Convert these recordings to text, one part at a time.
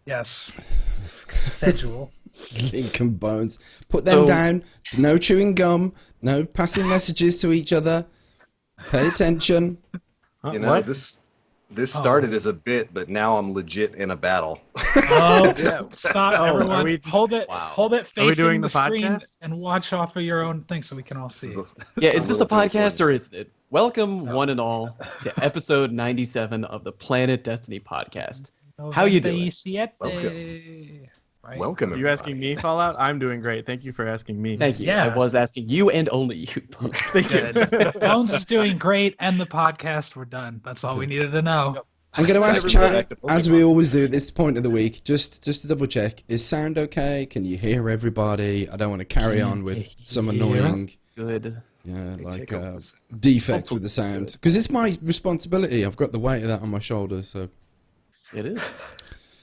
Yes. Schedule. Lincoln Bones. Put them down. No chewing gum. No passing messages to each other. Pay attention. You know, this started as a bit, but now I'm legit in a battle. Oh, stop, everyone. we- Hold it facing doing the the screen podcast? and watch off of your own thing so we can all see it. Yeah, is a this a little too podcast important. or isn't it? Welcome, one and all, to episode 97 of the Planet Destiny podcast. How you doing? Welcome. Right? Welcome. Are you asking me, Fallout? I'm doing great. Thank you for asking me. Thank you. Yeah. I was asking you and only you. Thank you. Bones is doing great, and the podcast, we're done. That's all we needed to know. I'm going to ask Everybody chat, back to as Pokemon. we always do at this point of the week, just to double check, is sound okay? Can you hear everybody? I don't want to carry on with some annoying Good. defect with the sound. Because it's my responsibility. I've got the weight of that on my shoulders, so It is.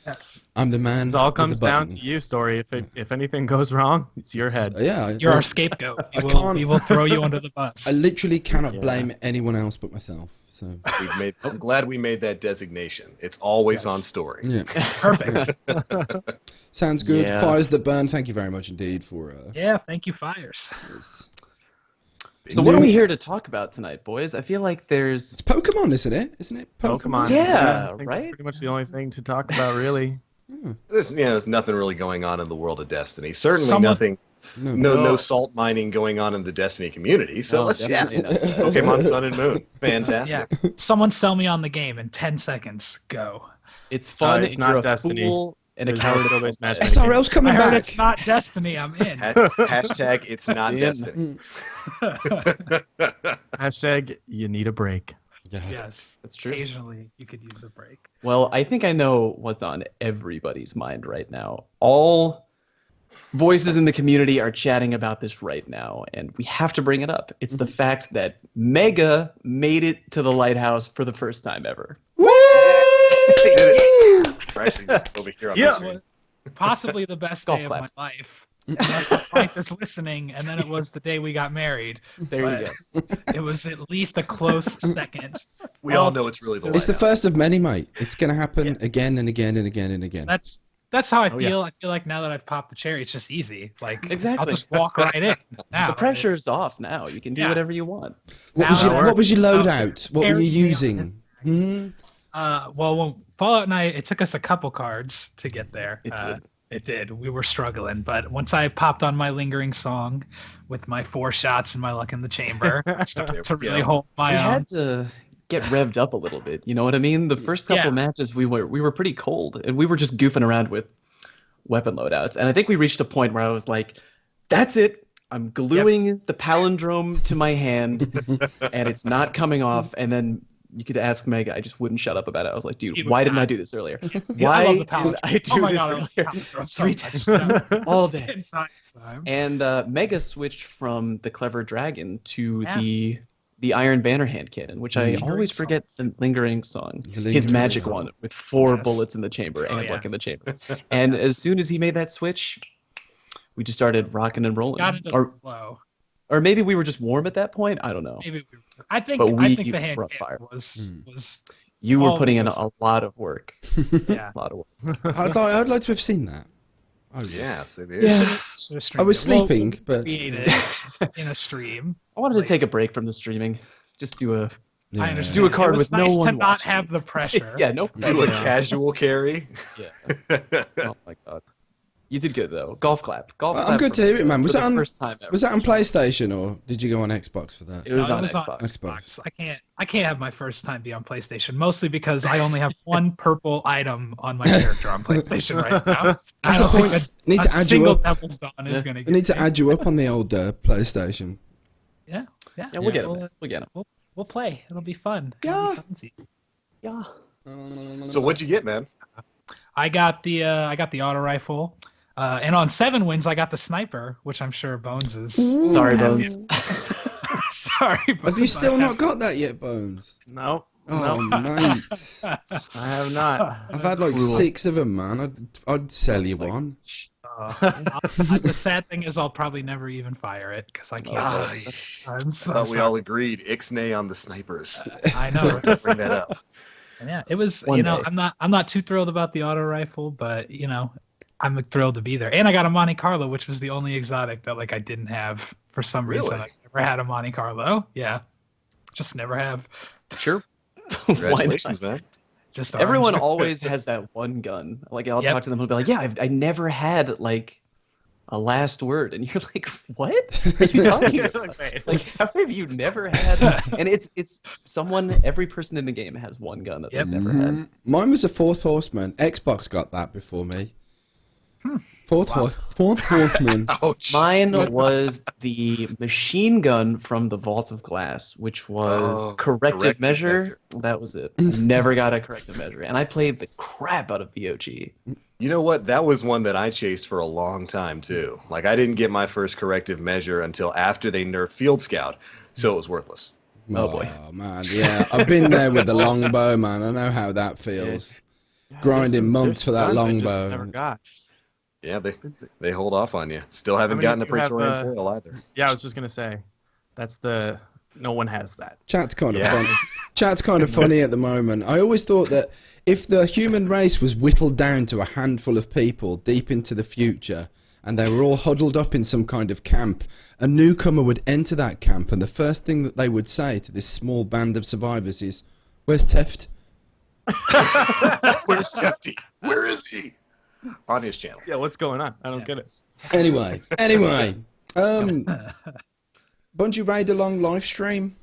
Yes. I'm the man This all with the comes down button. to you, Story. If anything goes wrong, it's your head. Yeah, You're our scapegoat. We will throw you under the bus. I literally cannot blame anyone else but myself. So I'm glad we made that designation. It's always on story. yeah, Perfect. sounds good. Yeah. Fires that burn. Thank you very much indeed for Yeah, thank you, Fires. this. So what are we here to talk about tonight, boys? I feel like there's... It's Pokemon, isn't it? Isn't it Pokemon? Yeah, I think right? That's pretty much the only thing to talk about, really. There's nothing really going on in the world of Destiny. Certainly Someone- nothing. No salt mining going on in the Destiny community. So No, let's definitely not. Pokemon Sun and Moon. Fantastic. Yeah. Someone sell me on the game in 10 seconds. Go. It's fun. It's if not you're a Destiny. fool and a There's coward. no skill-based matchmaking. SRL's coming I heard back. it's not Destiny. I'm in. Hashtag it's not In. Destiny. Hashtag you need a break. Yeah. Yes. That's true. Occasionally, you could use a break. Well, I think I know what's on everybody's mind right now. All voices in the community are chatting about this right now, and we have to bring it up. It's the fact that Mega made it to the Lighthouse for the first time ever. Woo! We're actually over here on Yeah. the screen. Possibly the best Golf day of clap. my life. Unless my wife is listening, and then it was the day we got married. There you go. It was at least a close second. We all know it's really the It's the Lighthouse. first of many, mate. It's going to happen again and again and again and again. That's how I Oh, yeah. feel. I feel like now that I've popped the cherry, it's just easy. Like Exactly. I'll just walk right in. Now The pressure's off now. You can do Yeah. whatever you want. What was, now your, it what was your works. loadout? What were Carry you me on. using? Hmm? Well, Fallout and it took us a couple cards to get there. It did. It did. We were struggling, but once I popped on my lingering song with my 4 shots and my luck in the chamber, I started to really hold my We own. had to get revved up a little bit. You know what I mean? The first couple Yeah. matches we were pretty cold, and we were just goofing around with weapon loadouts. And I think we reached a point where I was like, "That's it. I'm gluing the palindrome to my hand, and it's not coming off." And then you could ask Mega. I just wouldn't shut up about it. I was like, He "Dude, was why didn't not. I do this earlier? I Why love the did palindrome. I do Oh my this God, I love the earlier?" palindrome so 3 much. times all day. Inside time. And Mega switched from the Clever Dragon to Yeah. the Iron Banner hand cannon, which I Lingering always song. forget the lingering song. The His lingering magic song. one with 4 Yes. bullets in the chamber and yeah. luck in the chamber. And as soon as he made that switch, we just started rocking and rolling. Got into Or the flow. or maybe we were just warm at that point. I don't know. Maybe I think But we the hand were on cannon fire. was You were all putting in was- a lot of work. yeah. A lot of work. I'd like to have seen that. Oh, Yes, it is. Yeah. Should've streamed I was it. We'll sleeping, but create it in a stream. I wanted to take a break from the streaming. Just do a yeah. I understand. Do a card it was with no nice to one not watching. have the pressure. yeah, no. Do a Yeah. casual carry. Yeah. Oh my god. You did good though. Golf clap. Golf Well, I'm clap good for to hear it, man. for Was the that on- first time ever. Was that on PlayStation or did you go on Xbox for that? It was No, on it was on Xbox. Xbox. I can't have my first time be on PlayStation, mostly because I only have one purple item on my character on PlayStation right now. I That's the don't think point. Need a to add you single up. Devil's Dawn is Yeah. gonna I get need to me. add you up on the old PlayStation. Yeah. Yeah, we'll get him. We'll, We'll get him. we'll play. It'll be fun. Yeah. It'll be funsy. Yeah. So what'd you get, man? I got the auto rifle. And on 7 wins, I got the sniper, which I'm sure Bones is. Sorry, happy Bones. Sorry, Bones. Have you still I not got that yet, Bones? No. Oh, No. mate. I have not. I've had like Cruel. 6 of them, man. I'd sell you Like, one. The sad thing is, I'll probably never even fire it because I can't. Ah, I'm I so thought we sorry. all agreed. Ixnay on the snipers. I know. Bring that up. Yeah, it was. One day. I'm not too thrilled about the auto rifle, but I'm thrilled to be there. And I got a Monte Carlo, which was the only exotic that like I didn't have for some reason. Really? I never had a Monte Carlo. Yeah, just never have. Sure. Why not? Congratulations, man. Just Everyone orange. always has that one gun. Like I'll Yep. talk to them and be like, "Yeah, I never had like a last word," and you're like, "What are you talking about? Like, how have you never had?" And it's every person in the game has one gun that Yep. they've never had. Mine was a Fourth Horseman. Xbox got that before me. Fourth Horseman. Ouch. Mine was the machine gun from the Vault of Glass, which was corrective measure. That was it. Never got a corrective measure, and I played the crap out of VOG. You know what? That was one that I chased for a long time too. Like I didn't get my first corrective measure until after they nerfed Field Scout, so it was worthless. Oh, boy. Man, yeah, I've been there with the longbow, man. I know how that feels. Grinding months for that longbow. Never got. Yeah, they hold off on you. Still haven't many gotten a do you have, Praetorian foil either. Yeah, I was just gonna say, no one has that. Chat's kind of Yeah. fun. Chat's kind of funny at the moment. I always thought that if the human race was whittled down to a handful of people deep into the future, and they were all huddled up in some kind of camp, a newcomer would enter that camp, and the first thing that they would say to this small band of survivors is, "Where's Teft?" Where's Tefty? Where is he? On his channel. Yeah, what's going on? I don't get it. Anyway, Bungie Raid Along live stream.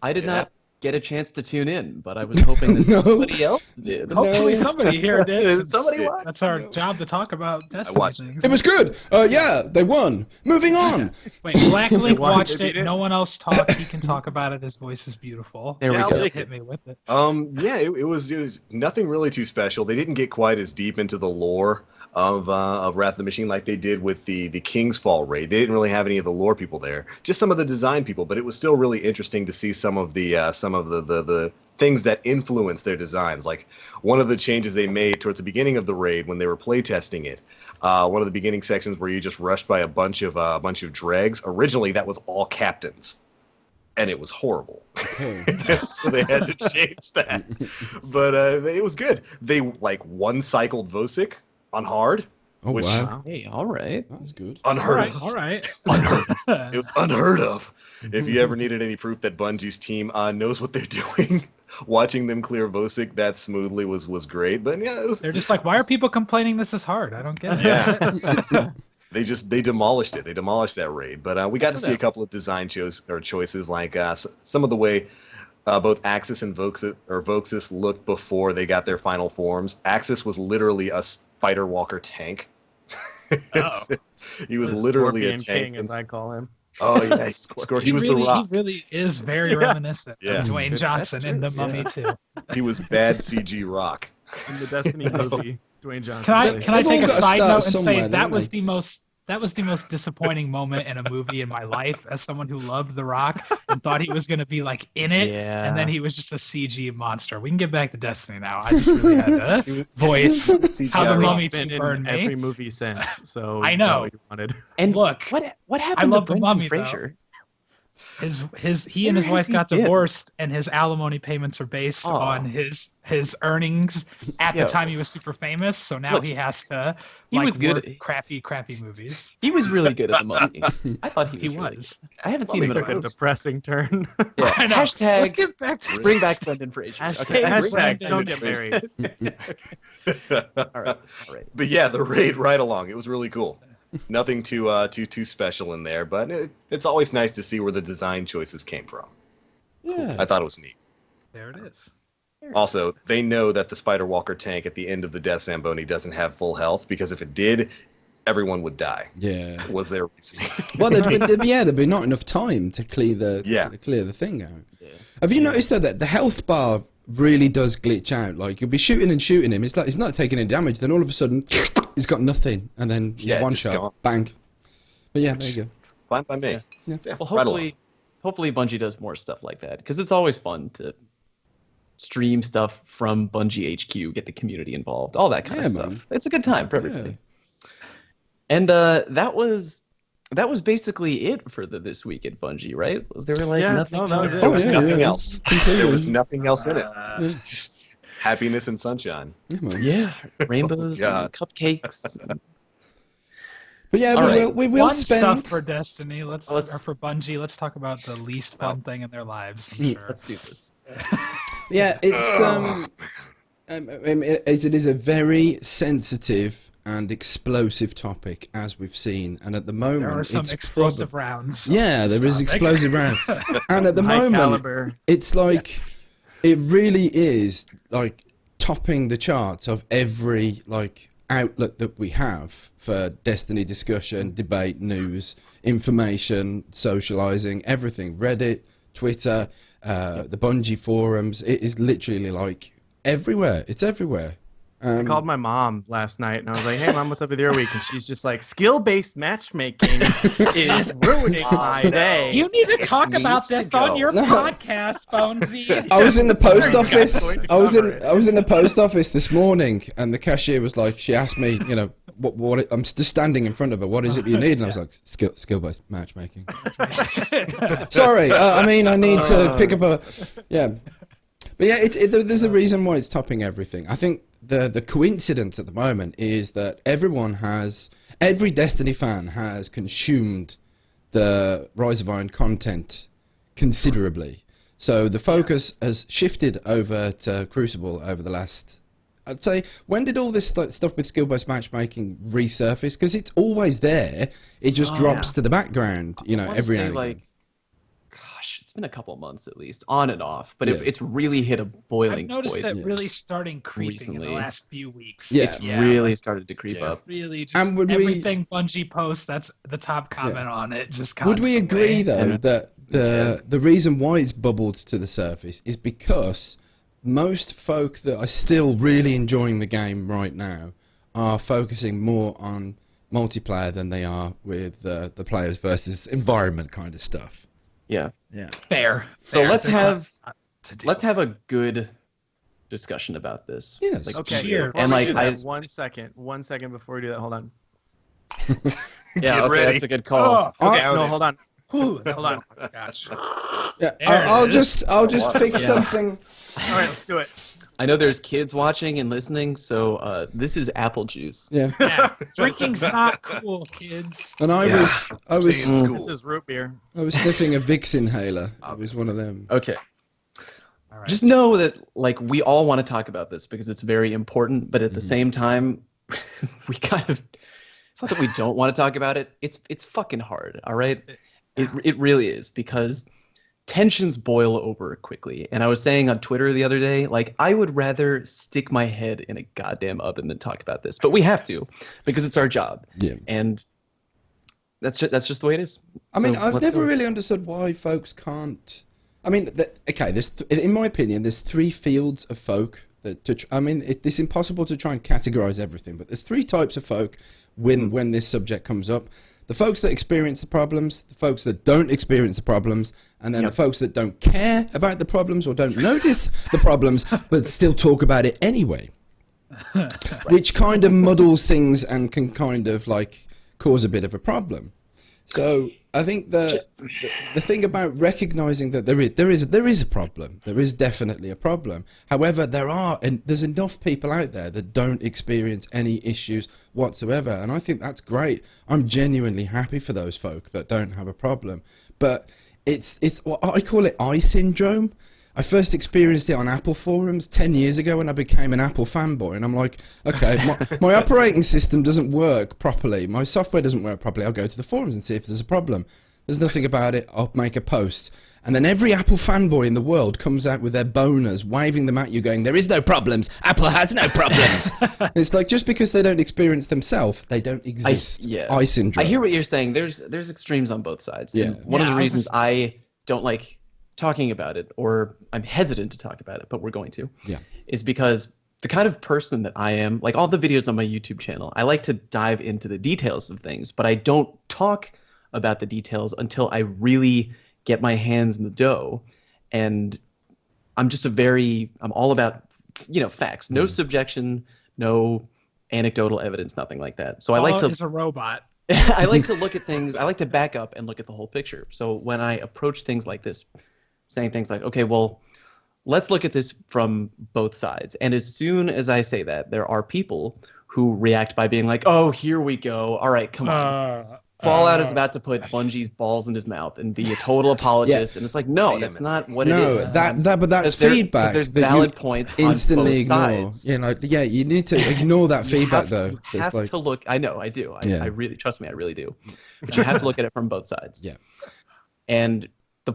I did not get a chance to tune in, but I was hoping that No. somebody else did. Hopefully somebody here did. since Somebody watched. That's our job to talk about Destiny watched things. It was good. Yeah, they won. Moving on. Wait, Black Link wanted watched to it. beat it. No one else talked. He can talk about it. His voice is beautiful. There we Yeah, I'll go. take Hit me with it. Yeah, it was nothing really too special. They didn't get quite as deep into the lore of Wrath of the Machine like they did with the King's Fall raid. They didn't really have any of the lore people there, just some of the design people. But it was still really interesting to see some of the things that influence their designs. Like one of the changes they made towards the beginning of the raid when they were playtesting it. One of the beginning sections where you just rushed by a bunch of dregs. Originally, that was all captains, and it was horrible. So they had to change that. But it was good. They like one cycled Vosik on hard, Oh, which wow. Hey, all right. That's good. unheard of. All right. It was unheard of. If you ever needed any proof that Bungie's team knows what they're doing, watching them clear Vosik that smoothly was great. But yeah, it was. They're just like, why are people complaining this is hard? I don't get it. Yeah. They demolished it. They demolished that raid. But we got to see a couple of design choices, like some of the way both Axis and Voxus looked before they got their final forms. Axis was literally a Spider Walker tank. Oh. He was The literally a Scorpion tank. King, as I call him. Oh yeah, he was the Rock. He really is very reminiscent Yeah. of Dwayne That's Johnson in true. The Mummy too. He was bad CG Rock. In the Destiny movie, Dwayne Johnson. Can I plays. can I They've all take a got to side start note and say somewhere, that don't was they? the most disappointing moment in a movie in my life as someone who loved The Rock and thought he was going to be like in it, Yeah. and then he was just a CG monster. We can get back to Destiny now. I just really had to voice how the Rock. Mummy He's been 2 in burned every me. movie since, so I you know. what you wanted. And Look, what I happened love to The Brendan Mummy, though. Fraser? He and his Where wife has he got been? divorced, and his alimony payments are based Aw. on his earnings at Yo. the time he was super famous. So now Look, he has to he like was good work at- crappy movies. He was really good at the Mummy. I thought he was. He really was. good. I haven't seen him in a Took a while. depressing turn. Yeah. I know. Let's Hashtag get back to bring back Brendan Fraser. Okay. Hashtag Hashtag don't get married. All right. All right. But yeah, the raid right along. It was really cool. Nothing too special in there, but it's always nice to see where the design choices came from. Yeah. I thought it was neat. There it is. Also, they know that the Spider Walker tank at the end of the Death Zamboni doesn't have full health, because if it did, everyone would die. Yeah. Was their reasoning. Well, there'd be not enough time to clear the thing out. Yeah. Have you noticed though that the health bar really does glitch out? Like you'll be shooting him, it's like he's not taking any damage. Then all of a sudden, he's got nothing, and then he's Yeah, one just shot, gone. bang. But yeah, there you go. Fine by me. Yeah. Yeah, Well, right along. hopefully Bungie does more stuff like that, because it's always fun to stream stuff from Bungie HQ, get the community involved, all that kind of Yeah, stuff. man. It's a good time for everybody. And that was that was basically it for this week at Bungie, right? Was there like Yeah, nothing? no, that was else? it. There was yeah, nothing yeah. else. Completely. There was nothing else in it. Yeah. Just happiness and sunshine. Yeah, man. Yeah, rainbows God. and cupcakes. But yeah, All right. we will Fun spend. stuff for Destiny. Or Let's- for Bungie. Let's talk about the least fun thing in their lives. I'm sure. Let's do this. Yeah, it's it is a very sensitive and explosive topic, as we've seen, and at the moment There are some it's explosive rounds. Yeah, there is Topic. explosive rounds, and at the High moment caliber. it's like it really is like topping the charts of every like outlet that we have for Destiny discussion, debate, news, information, socializing, everything. Reddit, Twitter, the Bungie forums. It is literally like everywhere. It's everywhere. I called my mom last night and I was like, "Hey, mom, what's up with your week?" And she's just like, "Skill-based matchmaking is ruining my day." You need to talk Needs about to this go. on your No. podcast, Bonesy. I was in the post Sorry, guys, office. going to I was cover it. in the post office this morning, and the cashier was like, she asked me, you know, what I'm just standing in front of her. What is it that you need? And I was like, skill based matchmaking. Sorry, I mean, I need to pick up a, yeah, but yeah, there's a reason why it's topping everything. I think the coincidence at the moment is that every Destiny fan has consumed the Rise of Iron content considerably. So the focus has shifted over to Crucible over the last, I'd say, when did all this stuff with skill-based matchmaking resurface? Because it's always there. It just drops to the background, you know, I wanna every say, now and again. gosh, it's been a couple months at least, on and off. But Yeah. it's really hit a boiling I've noticed point. it really starting creeping Recently. in the last few weeks. Yeah. It's really started to creep Yeah. up. Really just And would we- everything Bungie posts, that's the top comment on it. Just Would we constantly. agree, though, And- that the reason why it's bubbled to the surface is because most folk that are still really enjoying the game right now are focusing more on multiplayer than they are with the players versus environment kind of stuff. Yeah. Yeah. Fair. So Fair. let's There's have lot to do. let's have a good discussion about this. Yes. Like, Okay, Cheers. before And, we like, do that, I- one second before we do that, hold on. Yeah, Get okay, ready. that's a good call. Oh, Okay, I- no, hold on. whew, that Hold on. was scotch. Yeah, There I'll it just fix Yeah. something. All right, let's do it. I know there's kids watching and listening, so this is apple juice. Yeah, Yeah, drinking's not cool, kids. and I Yeah. was Stay in This school. is root beer. I was sniffing a Vicks inhaler. It was one of them. Okay. All right. Just know that like we all want to talk about this because it's very important, but at the same time, we kind of it's not that we don't want to talk about it. It's fucking hard, all right? It really is because tensions boil over quickly. And I was saying on Twitter the other day, like I would rather stick my head in a goddamn oven than talk about this, but we have to because it's our job. Yeah. And that's just the way it is. I mean, So I've let's never go. really understood why folks can't. I mean, okay, in my opinion, there's three fields of folk. It's impossible to try and categorize everything, but there's three types of folk when this subject comes up. The folks that experience the problems, the folks that don't experience the problems, and then Yep. the folks that don't care about the problems or don't notice the problems, but still talk about it anyway. Which kind of muddles things and can kind of like cause a bit of a problem. So I think the thing about recognizing that there is a problem. There is definitely a problem. However, there's enough people out there that don't experience any issues whatsoever, and I think that's great. I'm genuinely happy for those folk that don't have a problem. But it's what I call it eye syndrome. I first experienced it on Apple forums 10 years ago when I became an Apple fanboy, and I'm like, okay, my operating system doesn't work properly. My software doesn't work properly. I'll go to the forums and see if there's a problem. There's nothing about it. I'll make a post. And then every Apple fanboy in the world comes out with their boners, waving them at you, going, there is no problems. Apple has no problems. It's like, just because they don't experience themselves, they don't exist. yeah. Eye syndrome. I hear what you're saying. There's extremes on both sides. Yeah. And one of Yeah, the I was reasons just- I don't like talking about it, or I'm hesitant to talk about it, but we're going to, Yeah. is because the kind of person that I am, like all the videos on my YouTube channel, I like to dive into the details of things, but I don't talk about the details until I really get my hands in the dough. And I'm just I'm all about, facts, no subjection, no anecdotal evidence, nothing like that. So I like to is a robot. I like to look at things. I like to back up and look at the whole picture. So when I approach things like this, saying things like, okay, well, let's look at this from both sides. And as soon as I say that, there are people who react by being like, oh, here we go. All right, come on. Fallout is about to put Bungie's balls in his mouth and be a total apologist. And it's like, no, that's not what it is. But that's feedback. There's that valid you points instantly on both ignore. sides. You know, you need to ignore that feedback though. You have like, to look. I know, I do. Yeah. I really, trust me, I really do. But you have to look at it from both sides. Yeah. And the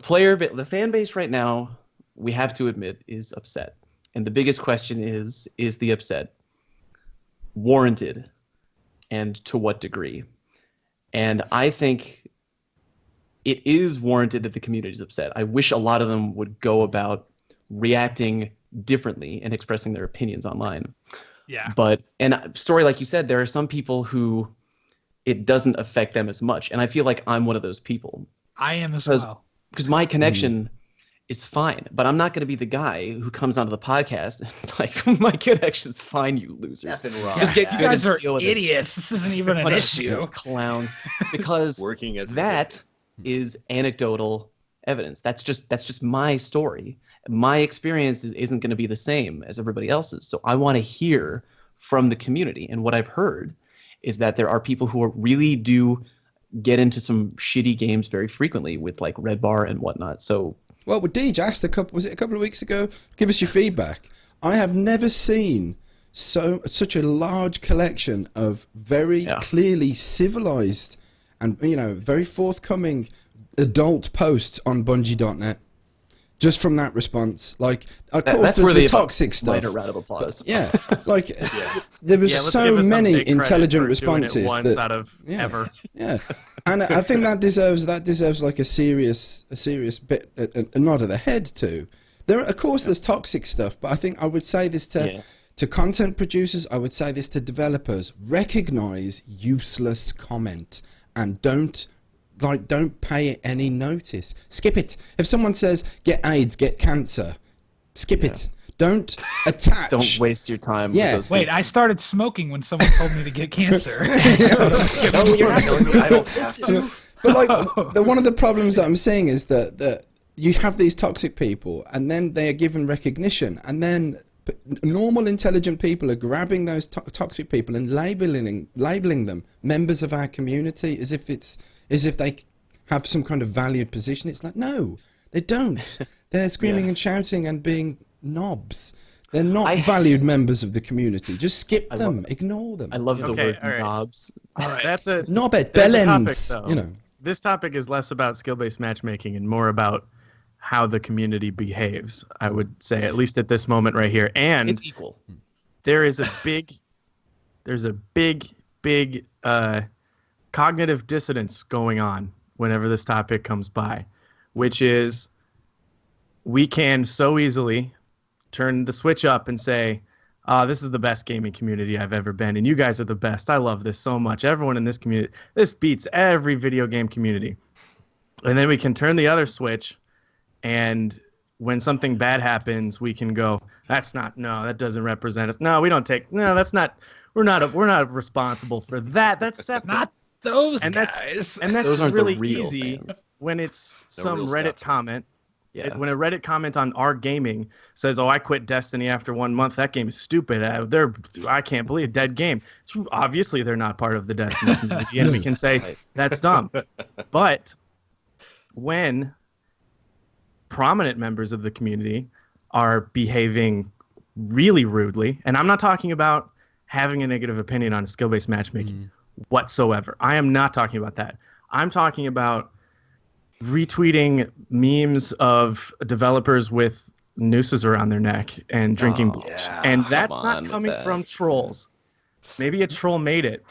fan base right now, we have to admit, is upset. And the biggest question is the upset warranted, and to what degree? And I think it is warranted that the community is upset. I wish a lot of them would go about reacting differently and expressing their opinions online. Yeah. But, and story, like you said, there are some people who it doesn't affect them as much. And I feel like I'm one of those people. I am as well. Because my connection is fine, but I'm not going to be the guy who comes onto the podcast and it's like, my connection's fine, you losers. Nothing wrong. Just get You good guys and are deal with it. idiots. This isn't even an Bunch of issue. clowns. Because Working as a that is anecdotal evidence. That's just my story. My experience isn't going to be the same as everybody else's. So I want to hear from the community. And what I've heard is that there are people who really do get into some shitty games very frequently with like Red Bar and whatnot. So, well, Deej asked a couple of weeks ago, give us your feedback. I have never seen such a large collection of very clearly civilized and, you know, very forthcoming adult posts on Bungie.net. Just from that response, like, of course, there's the toxic stuff. A round of applause. Yeah, like there was so many intelligent responses once out of ever. Yeah, and I think that deserves like a serious bit, a nod of the head to. Of course, there's toxic stuff, but I think I would say this to content producers. I would say this to developers: recognize useless comment and don't pay it any notice. Skip it. If someone says get AIDS, get cancer, skip it. Don't attach. Don't waste your time. Yeah. With those Wait, people. I started smoking when someone told me to get cancer. No, you're not telling me I don't have to. But like, one of the problems that I'm seeing is that you have these toxic people, and then they are given recognition, and then normal, intelligent people are grabbing those toxic people and labeling them members of our community as if they have some kind of valued position. It's like, no, they don't. They're screaming and shouting and being knobs. They're not valued members of the community. Just skip them, ignore them. I love the word all right. knobs. That's a Knobbit, there's a bellends, topic, though. you know. This topic is less about skill-based matchmaking and more about how the community behaves, I would say, at least at this moment right here. And It's equal. there's a big cognitive dissonance going on whenever this topic comes by, which is we can so easily turn the switch up and say, this is the best gaming community I've ever been, and you guys are the best. I love this so much. Everyone in this community, this beats every video game community. And then we can turn the other switch, and when something bad happens, we can go, that doesn't represent us. No, that's not, we're not responsible for that. That's separate. Not those and guys. That's Those aren't the really real easy fans. when it's The some real Reddit stuff. comment. Yeah. When a Reddit comment on our gaming says, "Oh, I quit Destiny after 1 month. That game is stupid. I can't believe it. Dead game." Obviously, they're not part of the Destiny community, and we can say that's dumb. But when prominent members of the community are behaving really rudely, and I'm not talking about having a negative opinion on skill-based matchmaking whatsoever. I am not talking about that. I'm talking about retweeting memes of developers with nooses around their neck and drinking bleach. And that's Come not on with coming that. from trolls. Maybe a troll made it,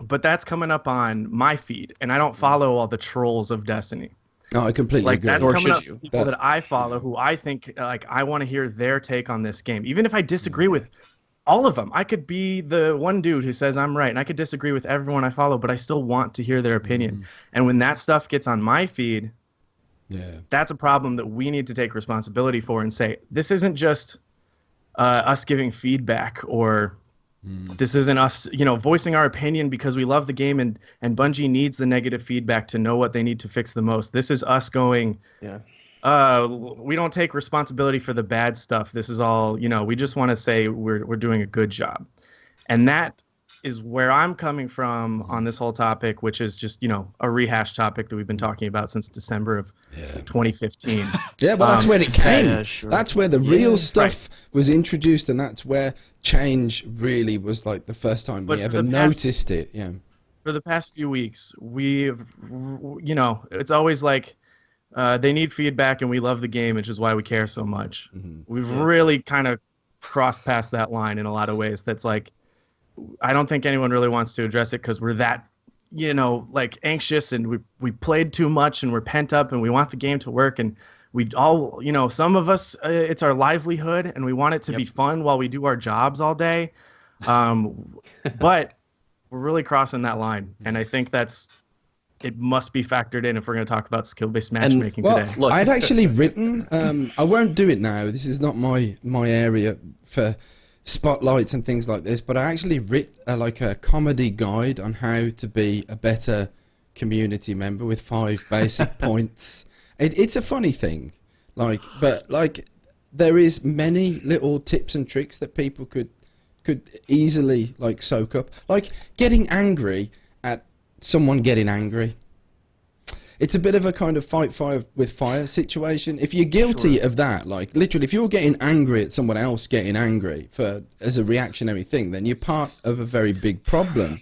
but that's coming up on my feed, and I don't follow all the trolls of Destiny. No, I completely Like agree. that's Nor coming should up you. from people that I follow who I think like I want to hear their take on this game, even if I disagree with all of them. I could be the one dude who says I'm right, and I could disagree with everyone I follow, but I still want to hear their opinion. And when that stuff gets on my feed, that's a problem that we need to take responsibility for and say, this isn't just us giving feedback or This isn't us, voicing our opinion because we love the game, and Bungie needs the negative feedback to know what they need to fix the most. This is us going, we don't take responsibility for the bad stuff. This is all, we just want to say we're doing a good job. And that is where I'm coming from on this whole topic, which is just, a rehash topic that we've been talking about since December of 2015. Yeah, well, that's where it came. Yeah, sure. That's where the real stuff was introduced, and that's where change really was like the first time we ever noticed it. Yeah. For the past few weeks, we've, it's always like they need feedback, and we love the game, which is why we care so much. We've really kind of crossed past that line in a lot of ways. That's like, I don't think anyone really wants to address it because we're that, like anxious, and we played too much, and we're pent up, and we want the game to work, and we all, some of us, it's our livelihood, and we want it to be fun while we do our jobs all day. But we're really crossing that line, and I think it must be factored in if we're going to talk about skill-based matchmaking today. Look, I'd actually written, I won't do it now, this is not my area for spotlights and things like this, but I actually wrote like a comedy guide on how to be a better community member with 5 basic points. It's a funny thing, but there is many little tips and tricks that people could easily soak up, like getting angry at someone getting angry. It's a bit of a kind of fight fire with fire situation. If you're guilty of that, literally, if you're getting angry at someone else getting angry as a reactionary thing, then you're part of a very big problem.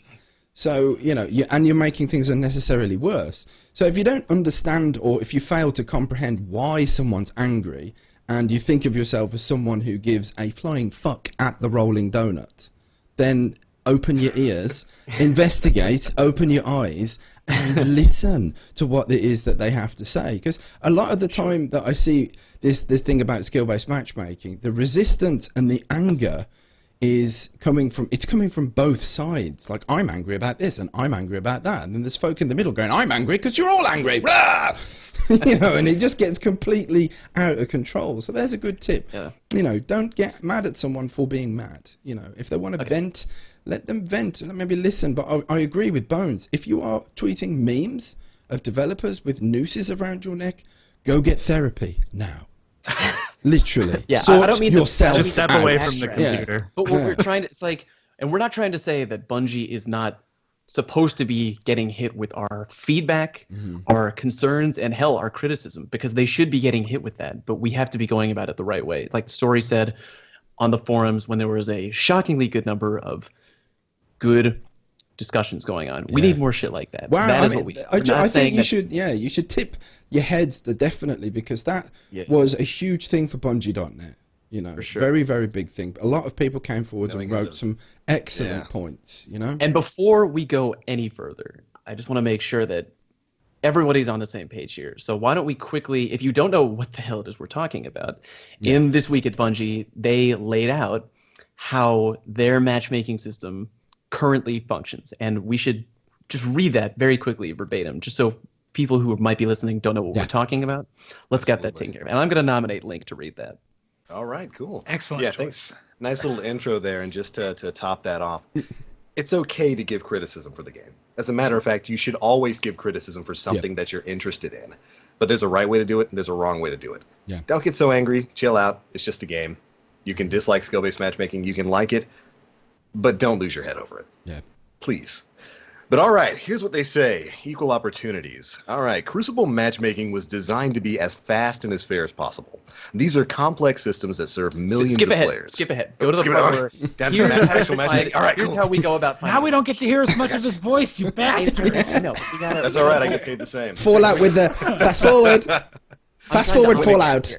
So, and you're making things unnecessarily worse. So if you don't understand, or if you fail to comprehend why someone's angry, and you think of yourself as someone who gives a flying fuck at the rolling donut, then open your ears, investigate, open your eyes, and listen to what it is that they have to say. Because a lot of the time that I see this thing about skill-based matchmaking, the resistance and the anger is coming from both sides. Like, I'm angry about this and I'm angry about that, and then there's folk in the middle going, I'm angry because you're all angry, blah! And it just gets completely out of control. So there's a good tip. Don't get mad at someone for being mad. If they want to vent, let them vent and maybe listen. But I agree with Bones. If you are tweeting memes of developers with nooses around your neck, go get therapy now. Literally. I don't mean yourself just step away from the computer. Yeah. But what we're trying to, and we're not trying to say that Bungie is not supposed to be getting hit with our feedback, our concerns, and hell, our criticism, because they should be getting hit with that. But we have to be going about it the right way. Like the story said on the forums, when there was a shockingly good number of good discussions going on. We need more shit like that. Wow, that is what we. I think you should. Yeah, you should tip your heads definitely, because that was a huge thing for Bungie.net. For sure. Very, very big thing. A lot of people came forward and wrote some excellent points. And before we go any further, I just want to make sure that everybody's on the same page here. So why don't we quickly, if you don't know what the hell it is we're talking about, in This Week at Bungie, they laid out how their matchmaking system currently functions, and we should just read that very quickly verbatim, just so people who might be listening don't know what we're talking about. Let's get that taken care of. And I'm going to nominate Link to read that. All right, cool. Excellent choice. Thanks. Nice little intro there, and just to top that off, it's okay to give criticism for the game. As a matter of fact, you should always give criticism for something that you're interested in. But there's a right way to do it, and there's a wrong way to do it. Yeah. Don't get so angry. Chill out. It's just a game. You can dislike skill-based matchmaking. You can like it, but don't lose your head over it. Yeah. Please. But all right, here's what they say. Equal opportunities. All right, Crucible matchmaking was designed to be as fast and as fair as possible. These are complex systems that serve millions of players. Skip ahead. Go to the part where here's actual matchmaking. All right, here's how we go about finding. Now we don't get to hear as much of his voice, you bastards. No, that's all right. I get paid the same. Fallout with the fast forward. Fast forward Fallout.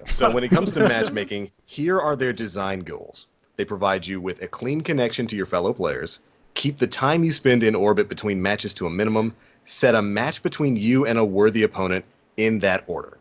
So when it comes to matchmaking, here are their design goals. They provide you with a clean connection to your fellow players, keep the time you spend in orbit between matches to a minimum, set a match between you and a worthy opponent in that order.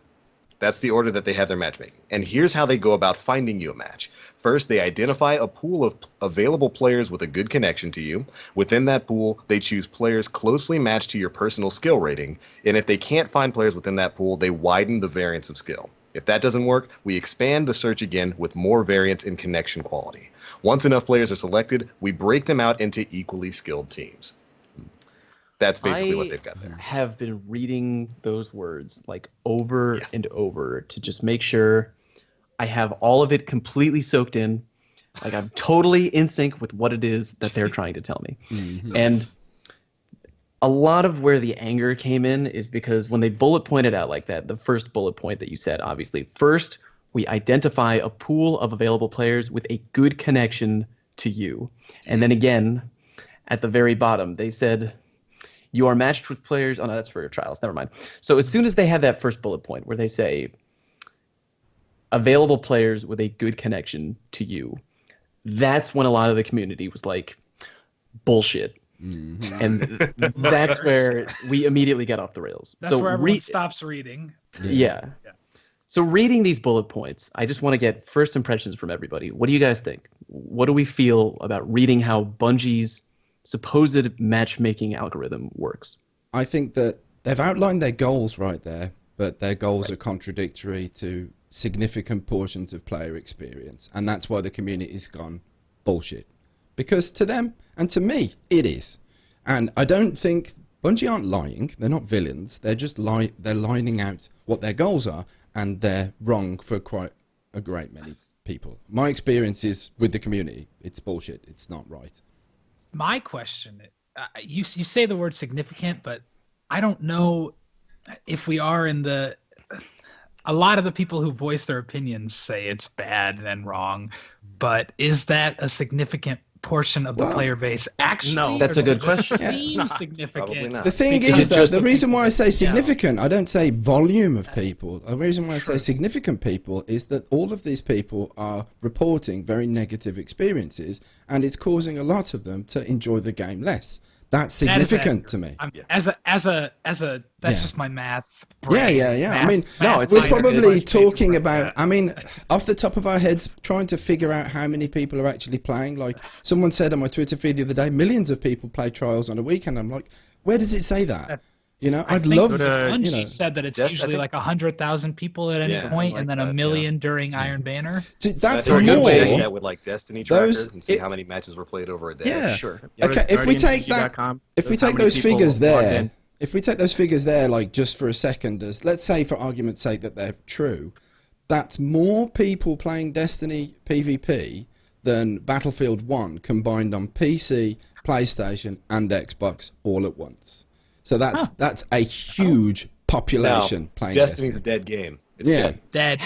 That's the order that they have their matchmaking. And here's how they go about finding you a match. First, they identify a pool of available players with a good connection to you. Within that pool, they choose players closely matched to your personal skill rating. And if they can't find players within that pool, they widen the variance of skill. If that doesn't work, we expand the search again with more variance in connection quality. Once enough players are selected, we break them out into equally skilled teams. That's basically what they've got there. I have been reading those words like over and over to just make sure I have all of it completely soaked in. Like I'm totally in sync with what it is that they're trying to tell me. And a lot of where the anger came in is because when they bullet pointed out like that, the first bullet point that you said, obviously, first, we identify a pool of available players with a good connection to you. And then again, at the very bottom, they said, you are matched with players. Oh, no, that's for your trials. Never mind. So as soon as they had that first bullet point where they say, available players with a good connection to you, that's when a lot of the community was like, bullshit. And that's where we immediately got off the rails. That's where everyone stops reading. Yeah. So reading these bullet points, I just want to get first impressions from everybody. What do you guys think? What do we feel about reading how Bungie's supposed matchmaking algorithm works? I think that they've outlined their goals right there, but their goals are contradictory to significant portions of player experience, and that's why the community's gone bullshit. Because to them and to me, it is. And I don't think Bungie aren't lying. They're not villains. They're just they're lining out what their goals are, and they're wrong for quite a great many people. My experience is with the community. It's bullshit. It's not right. My question, you say the word significant, but I don't know if we are in the... A lot of the people who voice their opinions say it's bad and wrong, but is that a significant portion of the player base? Actually, no, that's a good question. Seems significant. Probably not. The thing is, though, the reason why I say significant, I don't say volume of people. The reason why I say significant people is that all of these people are reporting very negative experiences, and it's causing a lot of them to enjoy the game less. That's significant to me. As a that's just my math brain. Yeah. I mean, math we're science probably is talking right about, I mean, off the top of our heads, trying to figure out how many people are actually playing. Like someone said on my Twitter feed the other day, millions of people play Trials on a weekend. I'm like, where does it say that? You know, I'd love. Bungie said that it's usually like 100,000 people at any point, like and then a million during Iron Banner. That's more. more. That with like Destiny trackers and see how many matches were played over a day. Yeah, sure. Okay, if we take that, if we take those figures there, like just for a second, as let's say for argument's sake that they're true, that's more people playing Destiny PvP than Battlefield 1 combined on PC, PlayStation, and Xbox all at once. So that's a huge population playing Destiny's Destiny. a dead game. It's Dead.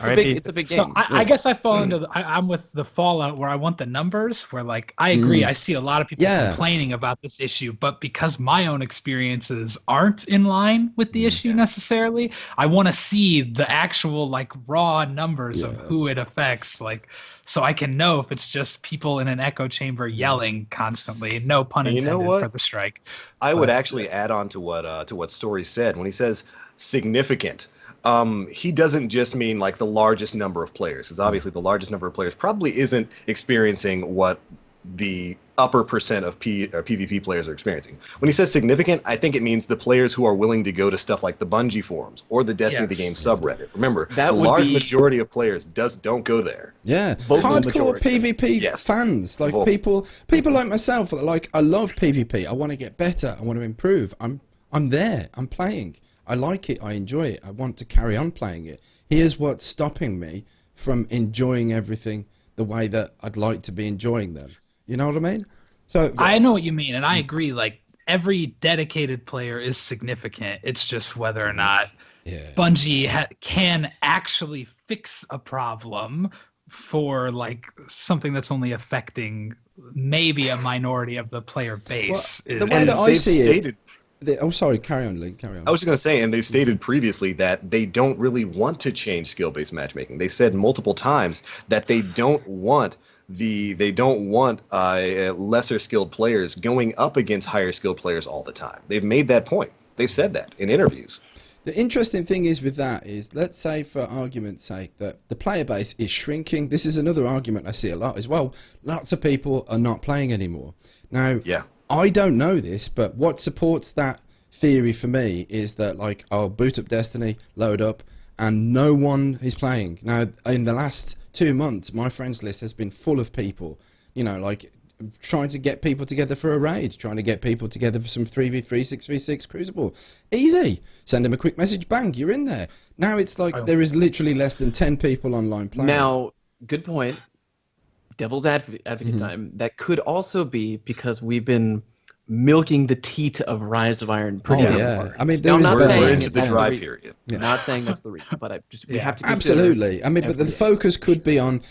It's a big game. So I guess I fall into I'm with the Fallout where I want the numbers where like I agree. I see a lot of people complaining about this issue, but because my own experiences aren't in line with the issue necessarily, I want to see the actual like raw numbers of who it affects, like so I can know if it's just people in an echo chamber yelling constantly. No pun intended for the strike. I would actually add on to what Story said when he says significant. He doesn't just mean like the largest number of players, because obviously the largest number of players probably isn't experiencing what the upper percent of PvP players are experiencing. When he says significant, I think it means the players who are willing to go to stuff like the Bungie forums or the Destiny the Game subreddit. Remember, the large majority of players don't go there. Yeah, hardcore PvP fans, like people like myself, like I love PvP. I want to get better. I want to improve. I'm there. I'm playing. I like it. I enjoy it. I want to carry on playing it. Here's what's stopping me from enjoying everything the way that I'd like to be enjoying them. You know what I mean? So I know what you mean, and I agree. Like every dedicated player is significant. It's just whether or not Bungie can actually fix a problem for like something that's only affecting maybe a minority of the player base. Well, the way that I see it. Sorry, carry on, Lee. Carry on. I was just going to say, and they've stated previously that they don't really want to change skill-based matchmaking. They said multiple times that they don't want lesser skilled players going up against higher skilled players all the time. They've made that point. They've said that in interviews. The interesting thing is with that is, let's say for argument's sake that the player base is shrinking. This is another argument I see a lot as well. Lots of people are not playing anymore. Now, I don't know this, but what supports that theory for me is that like I'll boot up Destiny, load up, and no one is playing. Now, in the last 2 months, my friends list has been full of people, you know, like trying to get people together for a raid, trying to get people together for some 3v3, 6v6 Crucible. Easy. Send them a quick message, bang, you're in there. Now it's like there is literally less than 10 people online playing. Now, good point. Devil's advocate time. That could also be because we've been milking the teat of Rise of Iron pretty hard. I mean, we're into the dry period. Yeah. Not saying that's the reason, but we have to absolutely. I mean, but the focus could be on.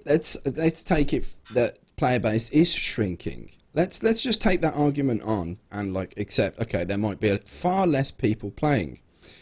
Let's take it that player base is shrinking. Let's just take that argument on and like accept. Okay, there might be far less people playing.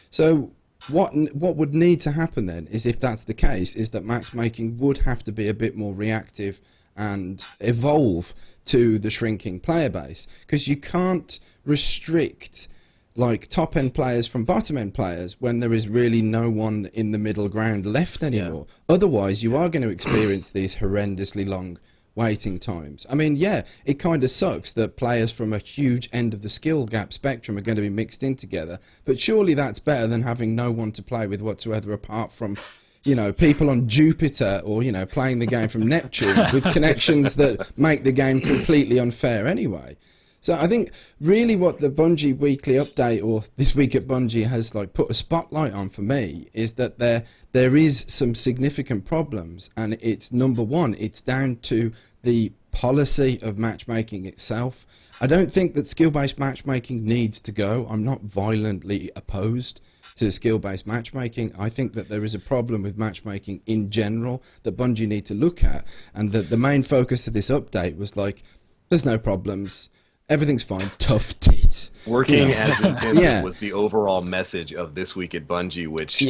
So what would need to happen then is, if that's the case, is that matchmaking would have to be a bit more reactive and evolve to the shrinking player base, because you can't restrict like top end players from bottom end players when there is really no one in the middle ground left anymore. Otherwise you are going to experience these horrendously long waiting times. I mean, yeah, it kind of sucks that players from a huge end of the skill gap spectrum are going to be mixed in together, but surely that's better than having no one to play with whatsoever apart from, you know, people on Jupiter, or, you know, playing the game from Neptune with connections that make the game completely unfair anyway. So I think really what the Bungie weekly update, or this week at Bungie, has like put a spotlight on for me is that there is some significant problems, and it's number one, it's down to the policy of matchmaking itself. I don't think that skill-based matchmaking needs to go. I'm not violently opposed to skill-based matchmaking. I think that there is a problem with matchmaking in general that Bungie need to look at, and that the main focus of this update was like, there's no problems, everything's fine, tough tit. Working as intended was the overall message of this week at Bungie, which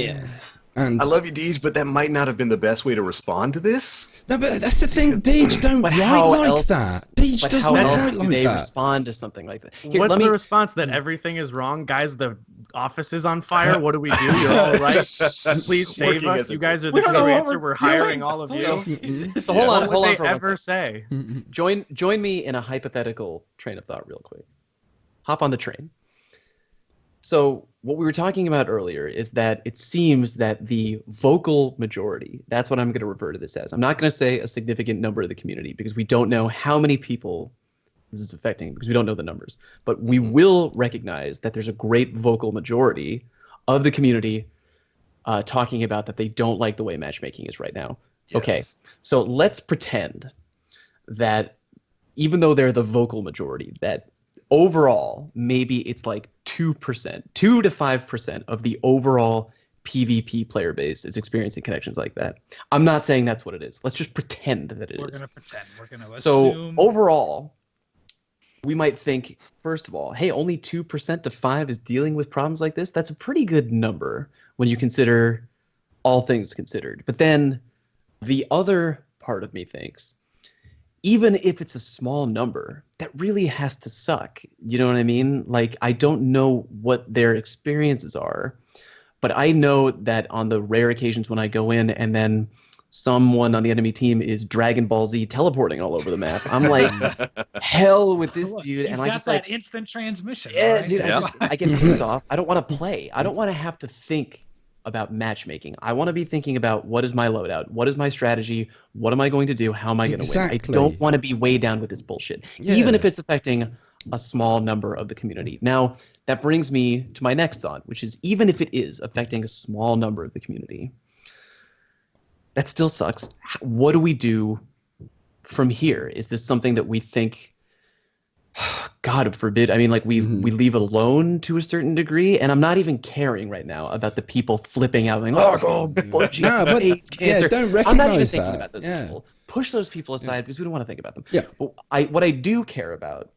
and I love you, Deej, but that might not have been the best way to respond to this. No, but that's the thing, Deej don't write like that. Deej does not write like they that. Respond to something like that. Here, what's the response? That everything is wrong? Guys, the office is on fire. What do we do? You're all right. Please save us. You guys are the true answer. We're hiring all of you. So hold on what would for they one ever second. say? Join me in a hypothetical train of thought real quick. Hop on the train. So what we were talking about earlier is that it seems that the vocal majority, that's what I'm going to refer to this as. I'm not going to say a significant number of the community, because we don't know how many people this is affecting, because we don't know the numbers. But we will recognize that there's a great vocal majority of the community talking about that they don't like the way matchmaking is right now. Yes. Okay, so let's pretend that even though they're the vocal majority, that overall, maybe it's like 2%, 2 to 5% of the overall PvP player base is experiencing connections like that. I'm not saying that's what it is. Let's just pretend that it is. We're going to pretend. We're going to assume. So overall, we might think, first of all, hey, only 2% to 5% is dealing with problems like this. That's a pretty good number when you consider all things considered. But then the other part of me thinks, even if it's a small number, that really has to suck. You know what I mean? Like, I don't know what their experiences are, but I know that on the rare occasions when I go in and then someone on the enemy team is Dragon Ball Z teleporting all over the map, I'm like, hell with this dude. And I just that like instant transmission. Yeah, right? Dude, I get pissed off. I don't want to play. I don't want to have to think about matchmaking. I want to be thinking about, what is my loadout? What is my strategy? What am I going to do? How am I going to win? I don't want to be weighed down with this bullshit, even if it's affecting a small number of the community. Now, that brings me to my next thought, which is, even if it is affecting a small number of the community, that still sucks. What do we do from here? Is this something that we think, God forbid, I mean, like we leave alone to a certain degree? And I'm not even caring right now about the people flipping out, like, Bungie, AIDS, cancer. Don't recognize I'm not even thinking that. about those people. Push those people aside because we don't want to think about them. Yeah. But what I do care about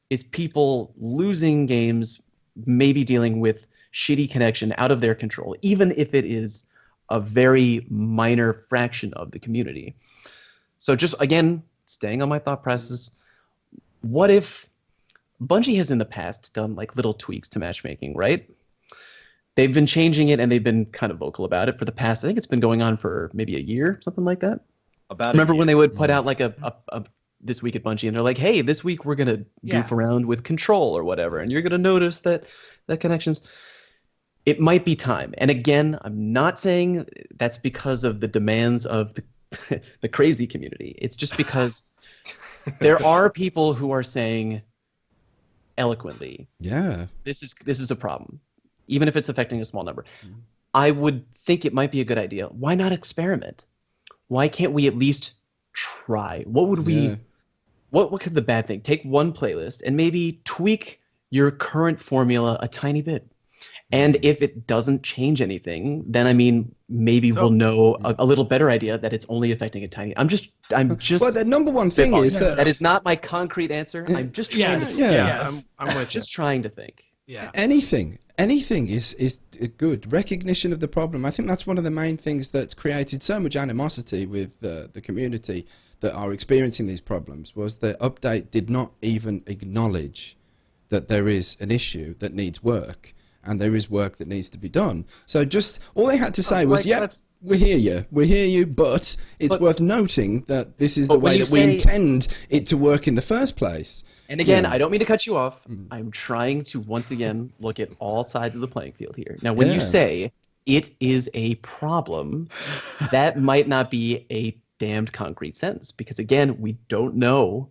is people losing games, maybe dealing with shitty connection out of their control, even if it is a very minor fraction of the community. So just, again, staying on my thought process, what if Bungie has in the past done like little tweaks to matchmaking, right? They've been changing it and they've been kind of vocal about it for the past, I think it's been going on for maybe a year, something like that. Remember when they would put out like a this week at Bungie and they're like, hey, this week we're going to goof around with control or whatever, and you're going to notice that connections. it might be time. And again, I'm not saying that's because of the demands of the crazy community. It's just because there are people who are saying eloquently, this is a problem, even if it's affecting a small number. I would think it might be a good idea. Why not experiment? Why can't we at least try? What would we? What could the bad thing? Take one playlist and maybe tweak your current formula a tiny bit. And if it doesn't change anything, then I mean, maybe we'll know a little better idea that it's only affecting a tiny. I'm just. Well, the number one thing is that is not my concrete answer. I'm just trying to. I'm with just trying to think. Yeah. Anything is good. Recognition of the problem. I think that's one of the main things that's created so much animosity with the community that are experiencing these problems, was the update did not even acknowledge that there is an issue that needs work, and there is work that needs to be done. So just all they had to say was, we hear you, but it's worth noting that this is the way that we intend it to work in the first place. And again, I don't mean to cut you off. I'm trying to once again look at all sides of the playing field here. Now, when you say it is a problem, that might not be a damned concrete sentence, because again, we don't know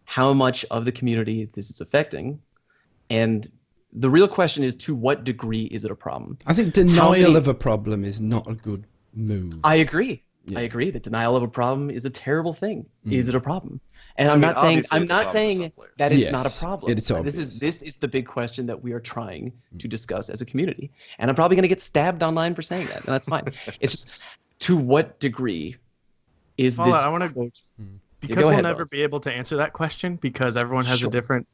how much of the community this is affecting. And the real question is, to what degree is it a problem? I think denial of a problem is not a good move. I agree. I agree that denial of a problem is a terrible thing. Is it a problem? And I'm not saying that it's not a problem. It's obvious. This is the big question that we are trying to discuss as a community. And I'm probably going to get stabbed online for saying that, and that's fine. It's just, to what degree is this? I want to, because we'll never be able to answer that question, because everyone has a different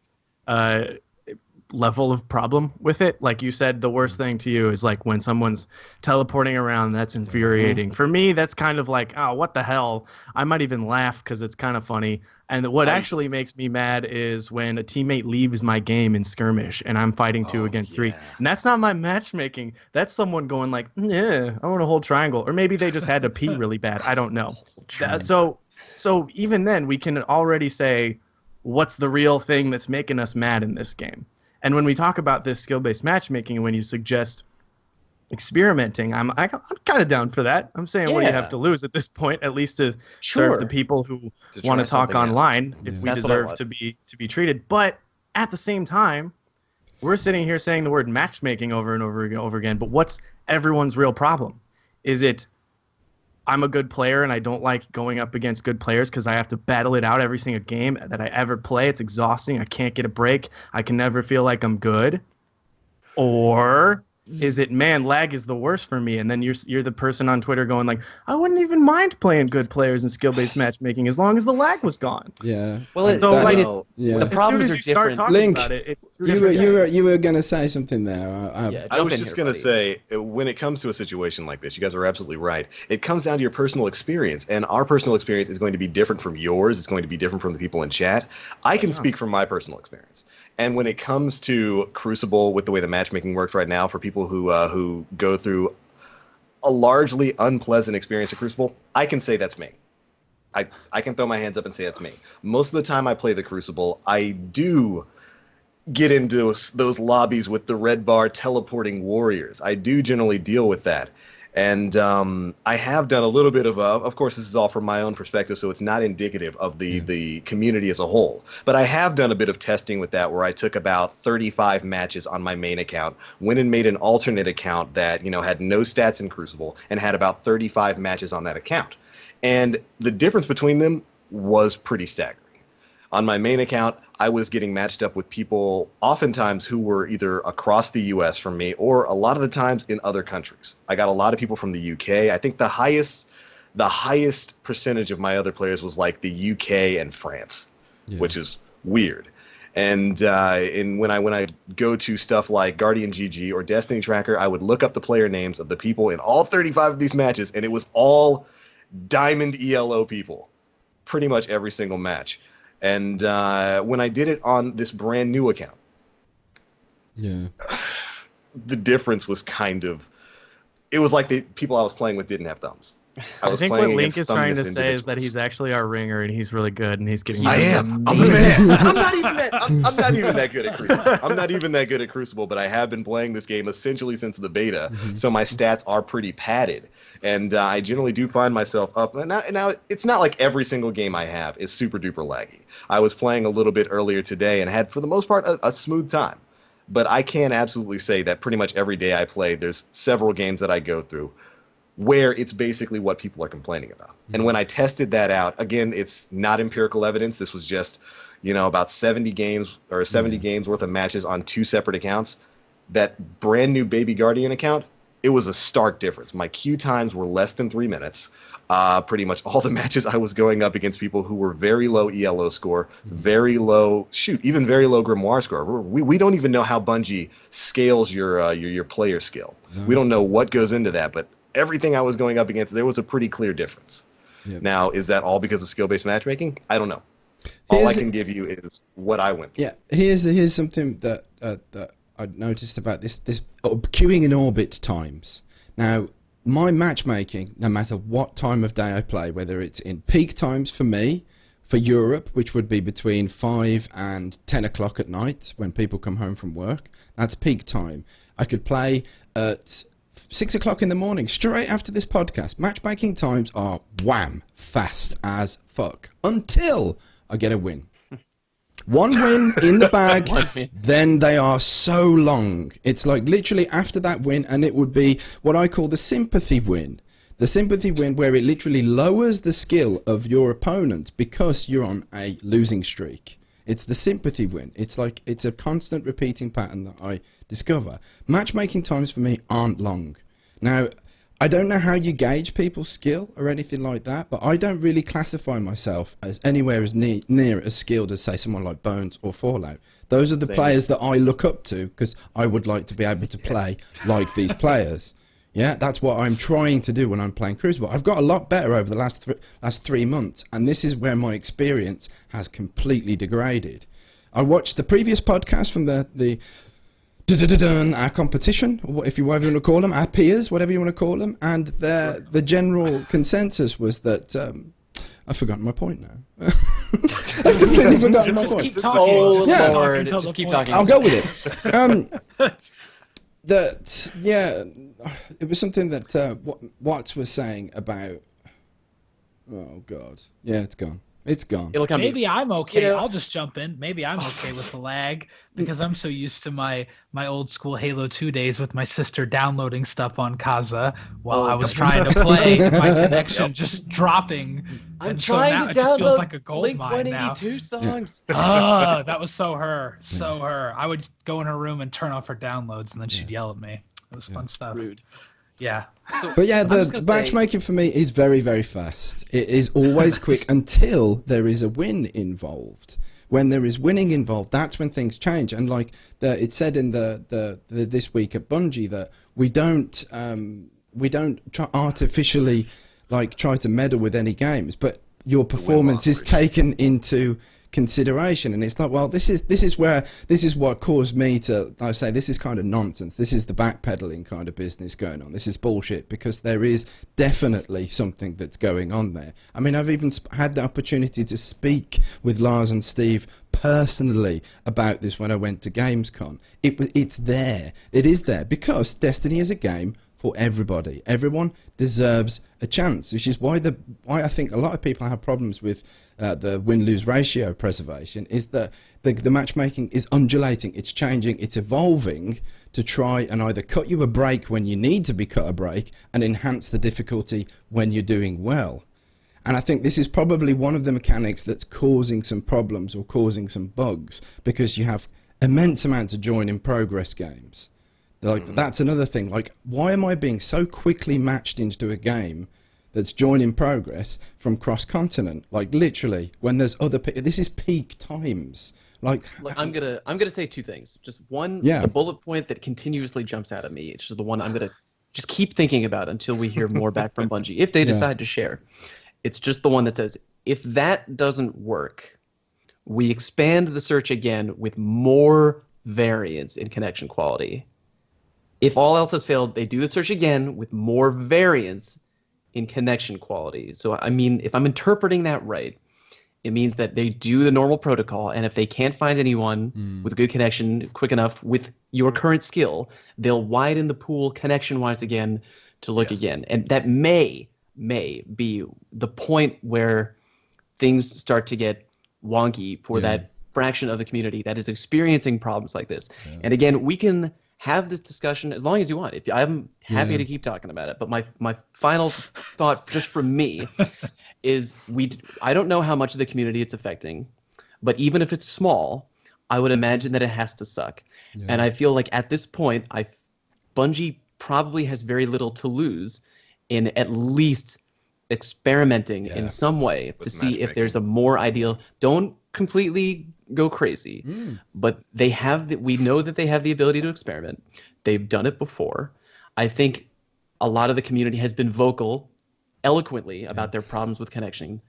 level of problem with it. Like you said, the worst thing to you is like when someone's teleporting around. That's infuriating. For me, that's kind of like, oh, what the hell? I might even laugh because it's kind of funny. And what actually makes me mad is when a teammate leaves my game in skirmish and I'm fighting 2 against 3. And that's not my matchmaking. That's someone going like, yeah, I want to hold triangle. Or maybe they just had to pee really bad. I don't know. So even then, we can already say, what's the real thing that's making us mad in this game? And when we talk about this skill-based matchmaking, and when you suggest experimenting, I'm kind of down for that. I'm saying, what do you have to lose at this point? At least to serve the people who want to talk online, if we deserve to be treated. But at the same time, we're sitting here saying the word matchmaking over and over again. But what's everyone's real problem? Is it, I'm a good player and I don't like going up against good players because I have to battle it out every single game that I ever play. It's exhausting. I can't get a break. I can never feel like I'm good. Or is it, man, lag is the worst for me? And then you're the person on Twitter going like, I wouldn't even mind playing good players in skill-based matchmaking as long as the lag was gone. Yeah. Well, the problems are different. Link, about it, you were going to say something there. I was just going to say, when it comes to a situation like this, you guys are absolutely right. It comes down to your personal experience, and our personal experience is going to be different from yours. It's going to be different from the people in chat. I can speak from my personal experience. And when it comes to Crucible, with the way the matchmaking works right now, for people who go through a largely unpleasant experience at Crucible, I can say that's me. I can throw my hands up and say that's me. Most of the time I play the Crucible, I do get into those lobbies with the red bar teleporting warriors. I do generally deal with that. And I have done a little bit of course, this is all from my own perspective, so it's not indicative of the community as a whole. But I have done a bit of testing with that, where I took about 35 matches on my main account, went and made an alternate account that, had no stats in Crucible, and had about 35 matches on that account. And the difference between them was pretty staggering. On my main account, I was getting matched up with people oftentimes who were either across the US from me, or a lot of the times in other countries. I got a lot of people from the UK. I think the highest percentage of my other players was like the UK and France, which is weird. And when I go to stuff like Guardian GG or Destiny Tracker, I would look up the player names of the people in all 35 of these matches, and it was all Diamond ELO people, pretty much every single match. And when I did it on this brand new account, the difference was it was like the people I was playing with didn't have thumbs. I think what Link is trying to say is that he's actually our ringer and he's really good and he's getting. I am. I'm the man. I'm not even that. I'm not even that good at Crucible. I'm not even that good at Crucible, but I have been playing this game essentially since the beta, so my stats are pretty padded, and I generally do find myself up. Now it's not like every single game I have is super duper laggy. I was playing a little bit earlier today and had, for the most part, a smooth time. But I can absolutely say that pretty much every day I play, there's several games that I go through where it's basically what people are complaining about. And when I tested that out, again, it's not empirical evidence. This was just, about 70 games worth of matches on 2 separate accounts. That brand new Baby Guardian account, it was a stark difference. My queue times were less than 3 minutes. Pretty much all the matches I was going up against people who were very low ELO score, very low, even very low Grimoire score. We don't even know how Bungie scales your player skill. No. We don't know what goes into that, but everything I was going up against, there was a pretty clear difference. Yep. Now, is that all because of skill-based matchmaking? I don't know. All I can give you is what I went through. Yeah, here's something that I noticed about this queuing in orbit times. Now, my matchmaking, no matter what time of day I play, whether it's in peak times for me, for Europe, which would be between 5 and 10 o'clock at night when people come home from work, that's peak time. I could play at 6 o'clock in the morning, straight after this podcast. Matchmaking times are wham, fast as fuck, until I get a win. One win in the bag, then they are so long. It's like literally after that win, and it would be what I call the sympathy win. The sympathy win where it literally lowers the skill of your opponent because you're on a losing streak. It's the sympathy win. It's like, it's a constant repeating pattern that I discover. Matchmaking times for me aren't long. Now, I don't know how you gauge people's skill or anything like that, but I don't really classify myself as anywhere as near as skilled as, say, someone like Bones or Fallout. Those are the players that I look up to because I would like to be able to play like these players. Yeah, that's what I'm trying to do when I'm playing Crucible. I've got a lot better over the last 3 months, and this is where my experience has completely degraded. I watched the previous podcast from our competition, or if you whatever you want to call them, our peers, whatever you want to call them, and the general consensus was that I've forgotten my point now. I've completely forgotten my point. Keep talking. Lord, just keep talking. I'll go with it. It was something that Watts was saying about. Oh God, yeah, it's gone. It's gone. It'll come. Maybe I'm okay. I'll just jump in. Maybe I'm okay with the lag because I'm so used to my old school Halo 2 days with my sister downloading stuff on Kaza while I was trying to play. My connection just dropping. I'm trying to download like a gold Blink mine 182 songs. Oh, that was so her. So her. I would go in her room and turn off her downloads, and then she'd yell at me. It was fun stuff. Rude. Yeah. But yeah, the matchmaking for me is very, very fast. It is always quick until there is a win involved. When there is winning involved, that's when things change. And like it said in the this week at Bungie that we don't try artificially try to meddle with any games, but your performance is taken into consideration, and it's like, well, this is what caused me to, I say, this is kind of nonsense. This is the backpedaling kind of business going on. This is bullshit, because there is definitely something that's going on there. I mean, I've even had the opportunity to speak with Lars and Steve personally about this when I went to Gamescom. It's there. It is there because Destiny is a game for everybody. Everyone deserves a chance, which is why I think a lot of people have problems with the win-lose ratio preservation, is that the matchmaking is undulating, it's changing, it's evolving to try and either cut you a break when you need to be cut a break and enhance the difficulty when you're doing well. And I think this is probably one of the mechanics that's causing some problems or causing some bugs, because you have immense amounts of join in progress games. That's another thing. Why am I being so quickly matched into a game that's join in progress from cross-continent? Literally, when there's other this is peak times. Look, I'm gonna say two things. Just one, the bullet point that continuously jumps out at me. It's just the one I'm gonna just keep thinking about until we hear more back from Bungie, if they decide to share. It's just the one that says, if that doesn't work, we expand the search again with more variance in connection quality. If all else has failed, they do the search again with more variance, in connection quality. So I mean, if I'm interpreting that right, it means that they do the normal protocol, and if they can't find anyone with a good connection quick enough with your current skill, they'll widen the pool connection-wise again to look again. And that may be the point where things start to get wonky for that fraction of the community that is experiencing problems like this. And again, we can have this discussion as long as you want. If I'm happy to keep talking about it, but my final thought, just from me, is I don't know how much of the community it's affecting, but even if it's small, I would imagine that it has to suck. And I feel like at this point, Bungie probably has very little to lose in at least experimenting in some way to see if there's a more ideal. Don't completely go crazy, but we know that they have the ability to experiment. They've done it before. I think a lot of the community has been vocal eloquently about their problems with connecting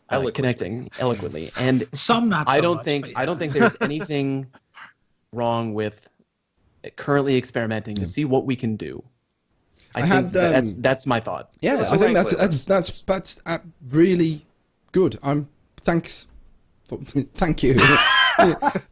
eloquently, and some not so I don't much, think there's anything wrong with currently experimenting to see what we can do. I think that's my thought. Yeah, I think that's really good. Thank you.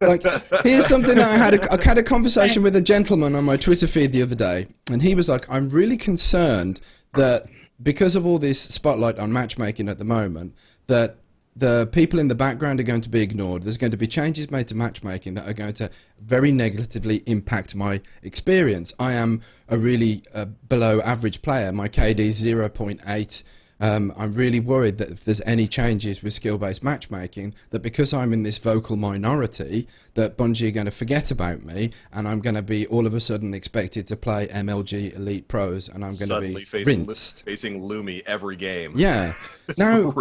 Like, here's something that I had a conversation with a gentleman on my Twitter feed the other day, and he was like, I'm really concerned that because of all this spotlight on matchmaking at the moment, that the people in the background are going to be ignored. There's going to be changes made to matchmaking that are going to very negatively impact my experience. I am a really below average player. My KD is 0.8. I'm really worried that if there's any changes with skill-based matchmaking, that because I'm in this vocal minority, that Bungie are going to forget about me, and I'm going to be all of a sudden expected to play MLG Elite Pros, and I'm going to be rinsed. Facing Lumi every game. Yeah. Now,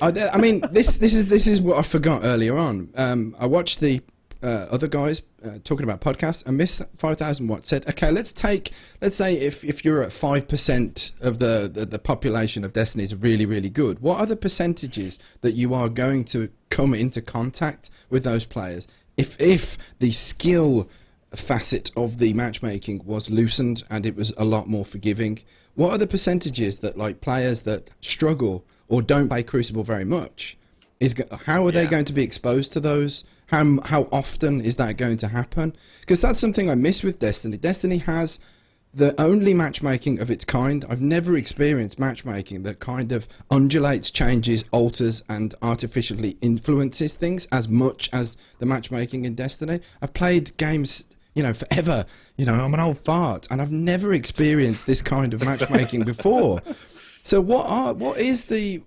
I mean, this is what I forgot earlier on. I watched the other guys talking about podcasts, and Miss 5000 Watt said, okay, let's say if you're at 5% of the population of Destiny is really, really good, what are the percentages that you are going to come into contact with those players if the skill facet of the matchmaking was loosened and it was a lot more forgiving? What are the percentages that, like, players that struggle or don't play Crucible very much, how are they going to be exposed to those? How often is that going to happen? Because that's something I miss with Destiny. Destiny has the only matchmaking of its kind. I've never experienced matchmaking that kind of undulates, changes, alters, and artificially influences things as much as the matchmaking in Destiny. I've played games, forever. I'm an old fart, and I've never experienced this kind of matchmaking before. So what is the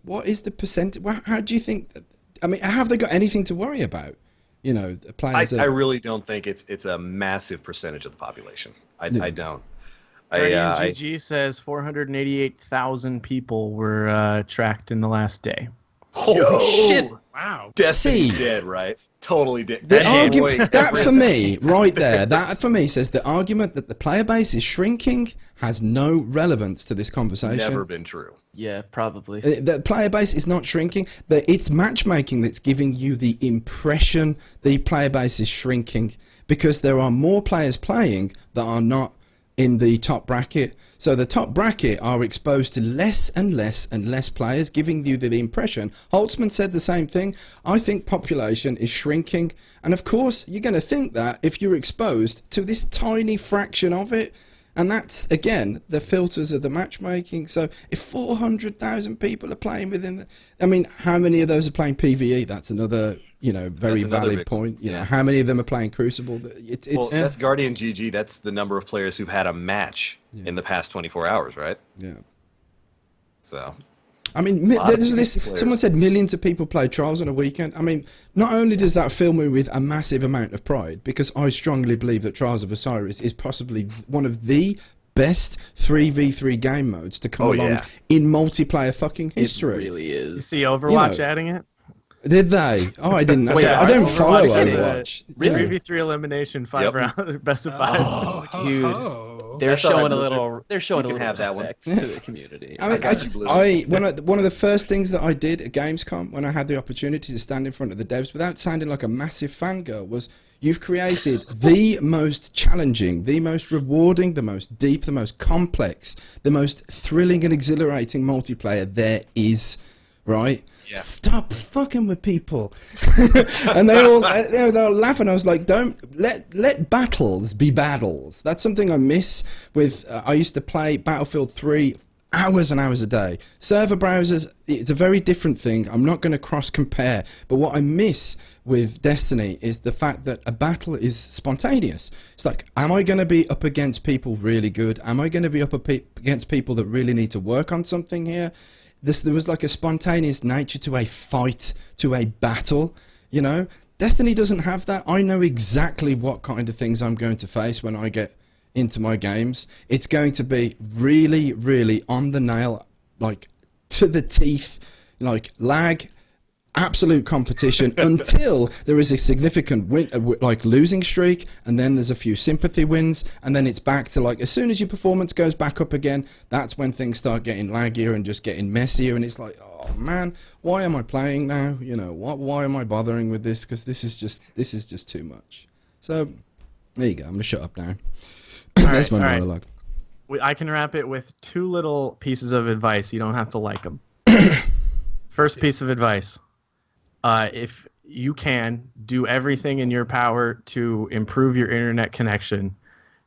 percentage? How do you think? I mean, have they got anything to worry about? Players. I really don't think it's a massive percentage of the population. I don't. GG says 488,000 people were tracked in the last day. Holy shit! Wow. Destiny's dead, right? Totally dead. That for me, right there, that for me says the argument that the player base is shrinking has no relevance to this conversation. Never been true. Yeah, probably. The player base is not shrinking. It's matchmaking that's giving you the impression the player base is shrinking because there are more players playing that are not in the top bracket. So the top bracket are exposed to less and less and less players, giving you the impression. Holtzman said the same thing. I think population is shrinking. And of course, you're going to think that if you're exposed to this tiny fraction of it. And that's, again, the filters of the matchmaking. So if 400,000 people are playing within I mean, how many of those are playing PvE? That's another, very valid point. How many of them are playing Crucible? Well, that's Guardian GG. That's the number of players who've had a match in the past 24 hours, right? Yeah. So... I mean, someone said millions of people play Trials on a weekend. I mean, not only does that fill me with a massive amount of pride, because I strongly believe that Trials of Osiris is possibly one of the best 3v3 game modes to come along in multiplayer fucking history. It really is. You see Overwatch adding it? Did they? Oh, I didn't know. I don't follow Overwatch. 3v3 elimination, 5 round, best of 5. Oh, dude. They're showing a little respect to the community. One of the first things that I did at Gamescom when I had the opportunity to stand in front of the devs without sounding like a massive fangirl was, You've created the most challenging, the most rewarding, the most deep, the most complex, the most thrilling and exhilarating multiplayer there is, right? Yeah. Stop fucking with people. And they all laughing. I was like, don't let battles be battles. That's something I miss with I used to play Battlefield 3 hours and hours a day. Server browsers, it's a very different thing. I'm not going to cross compare, but what I miss with Destiny is the fact that a battle is spontaneous. It's like, am I going to be up against people really good? Am I going to be up against people that really need to work on something here? There was like a spontaneous nature to a fight, to a battle, you know? Destiny doesn't have that. I know exactly what kind of things I'm going to face when I get into my games. It's going to be really, really on the nail, like to the teeth, like lag, absolute competition until there is a significant win, like losing streak, and then there's a few sympathy wins, and then it's back to like as soon as your performance goes back up again, that's when things start getting laggier and just getting messier, and it's like, oh man, why am I playing now? You know, why am I bothering with this? Because this is just too much. So there you go. I'm gonna shut up now. That's my monologue. I can wrap it with 2 little pieces of advice. You don't have to like them. First piece of advice. If you can, do everything in your power to improve your internet connection.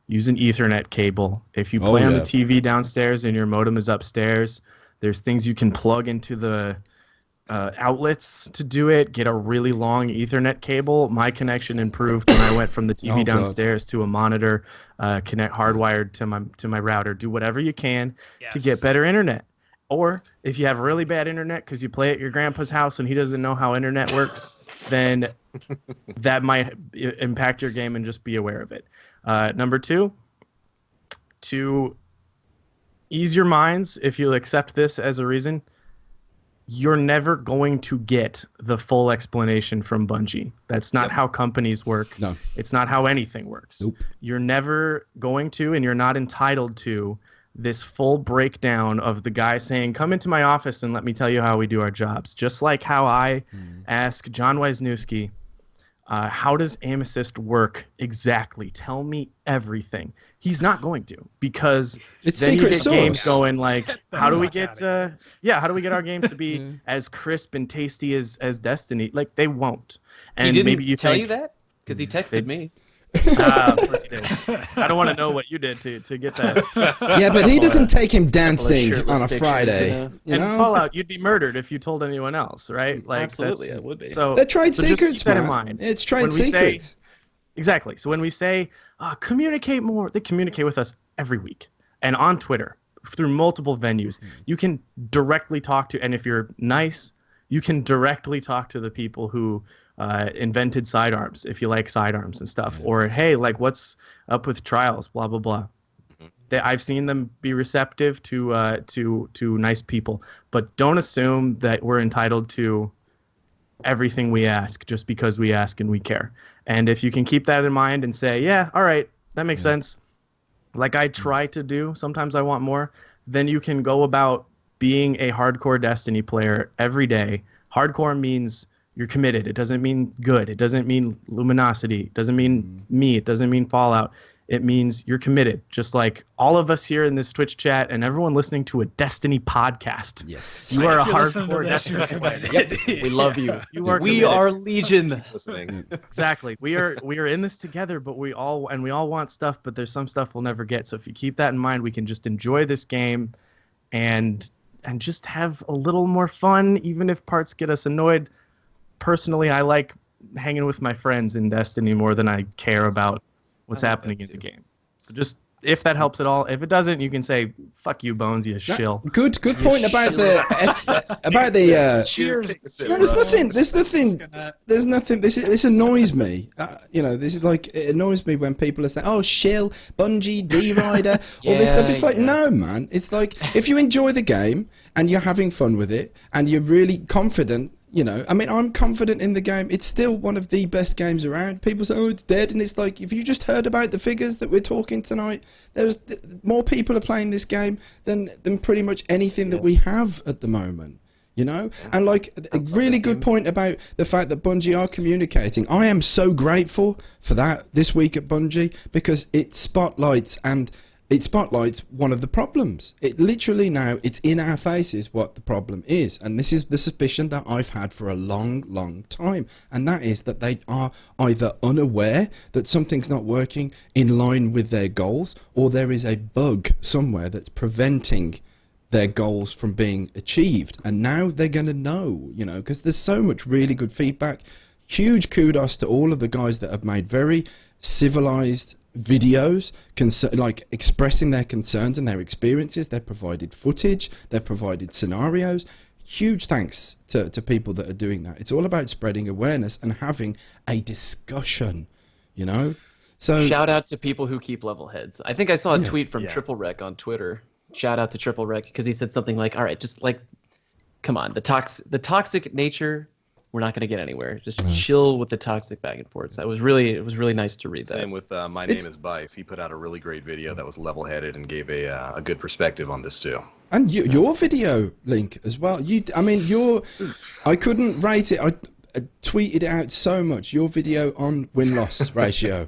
Use an Ethernet cable. If you play on the TV downstairs and your modem is upstairs, there's things you can plug into the outlets to do it. Get a really long Ethernet cable. My connection improved when I went from the TV downstairs to a monitor, connect hardwired to my router. Do whatever you can to get better internet. Or if you have really bad internet because you play at your grandpa's house and he doesn't know how internet works, then that might impact your game, and just be aware of it. Number 2, to ease your minds, if you'll accept this as a reason, you're never going to get the full explanation from Bungie. That's not how companies work. No. It's not how anything works. Nope. You're never going to, and you're not entitled to, this full breakdown of the guy saying, come into my office and let me tell you how we do our jobs. Just like how I ask John Wisniewski, how does Aim Assist work exactly? Tell me everything. He's not going to, because it's then secret you get sauce. Games going like, how do we get our games to be as crisp and tasty as Destiny? Like, they won't. And he didn't maybe you tell you that? Because he texted me. Of course he did. I don't want to know what you did to get that. Yeah, but he doesn't take him dancing on a Friday. You know? And Fallout, you'd be murdered if you told anyone else, right? Like, absolutely, it would be. So they're trade so secrets, just keep man. that in mind. It's trade secrets. Exactly. So when we say communicate more, they communicate with us every week, and on Twitter through multiple venues. You can directly talk to, and if you're nice, you can directly talk to the people who invented sidearms, if you like sidearms and stuff, or hey, like what's up with trials, blah blah blah. I've seen them be receptive to nice people, but don't assume that we're entitled to everything we ask just because we ask and we care. And if you can keep that in mind and say, yeah, all right, that makes sense, like I try to do, sometimes I want more, then you can go about being a hardcore Destiny player every day. Hardcore means you're committed. It doesn't mean good. It doesn't mean luminosity. It doesn't mean me. It doesn't mean Fallout. It means you're committed. Just like all of us here in this Twitch chat and everyone listening to a Destiny podcast. Yes. You are a hardcore Destiny player. Yep. We love you. We are Legion. Exactly. We are in this together, but we all want stuff, but there's some stuff we'll never get. So if you keep that in mind, we can just enjoy this game and just have a little more fun, even if parts get us annoyed. Personally, I like hanging with my friends in Destiny more than I care about what's happening in the game. So just, if that helps at all. If it doesn't, you can say, fuck you, Bones, you shill. Good point about the Cheers. No, there's nothing. This annoys me. This is like, it annoys me when people are saying, "Oh, shill, Bungie, D-Rider, all this stuff." It's like, no, man. It's like, if you enjoy the game and you're having fun with it and you're really confident. I mean, I'm confident in the game. It's still one of the best games around. People say, oh, it's dead. And it's like, if you just heard about the figures that we're talking tonight, there's more people are playing this game than pretty much anything that we have at the moment. You know, and like a really good point about the fact that Bungie are communicating. I am so grateful for that this week at Bungie, because it spotlights one of the problems. It literally now, it's in our faces what the problem is. And this is the suspicion that I've had for a long, long time. And that is that they are either unaware that something's not working in line with their goals, or there is a bug somewhere that's preventing their goals from being achieved. And now they're going to know, you know, because there's so much really good feedback. Huge kudos to all of the guys that have made very civilized videos, like expressing their concerns and their experiences. They've provided footage, they've provided scenarios. Huge thanks to people that are doing that. It's all about spreading awareness and having a discussion, you know. So shout out to people who keep level heads. I think I saw a tweet from Triple Rec on Twitter. Shout out to Triple Rec, because he said something like, all right, just like, come on, the toxic nature, we're not going to get anywhere. Just chill with the toxic back and forth. It was really nice to read that. Same with My Name is Bife. He put out a really great video that was level-headed and gave a good perspective on this too. And your video, Link, as well. I couldn't rate it. I tweeted it out so much. Your video on win-loss ratio.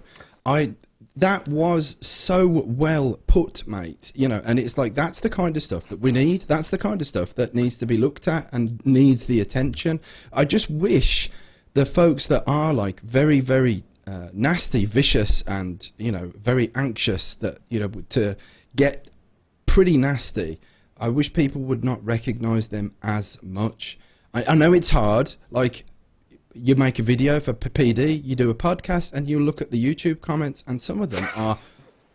That was so well put, mate. You know, and it's like, that's the kind of stuff that we need. That's the kind of stuff that needs to be looked at and needs the attention. I just wish the folks that are like very, very nasty, vicious, and, you know, very anxious, that, you know, to get pretty nasty, I wish people would not recognize them as much. I know it's hard. Like, you make a video for PD, you do a podcast, and you look at the YouTube comments, and some of them are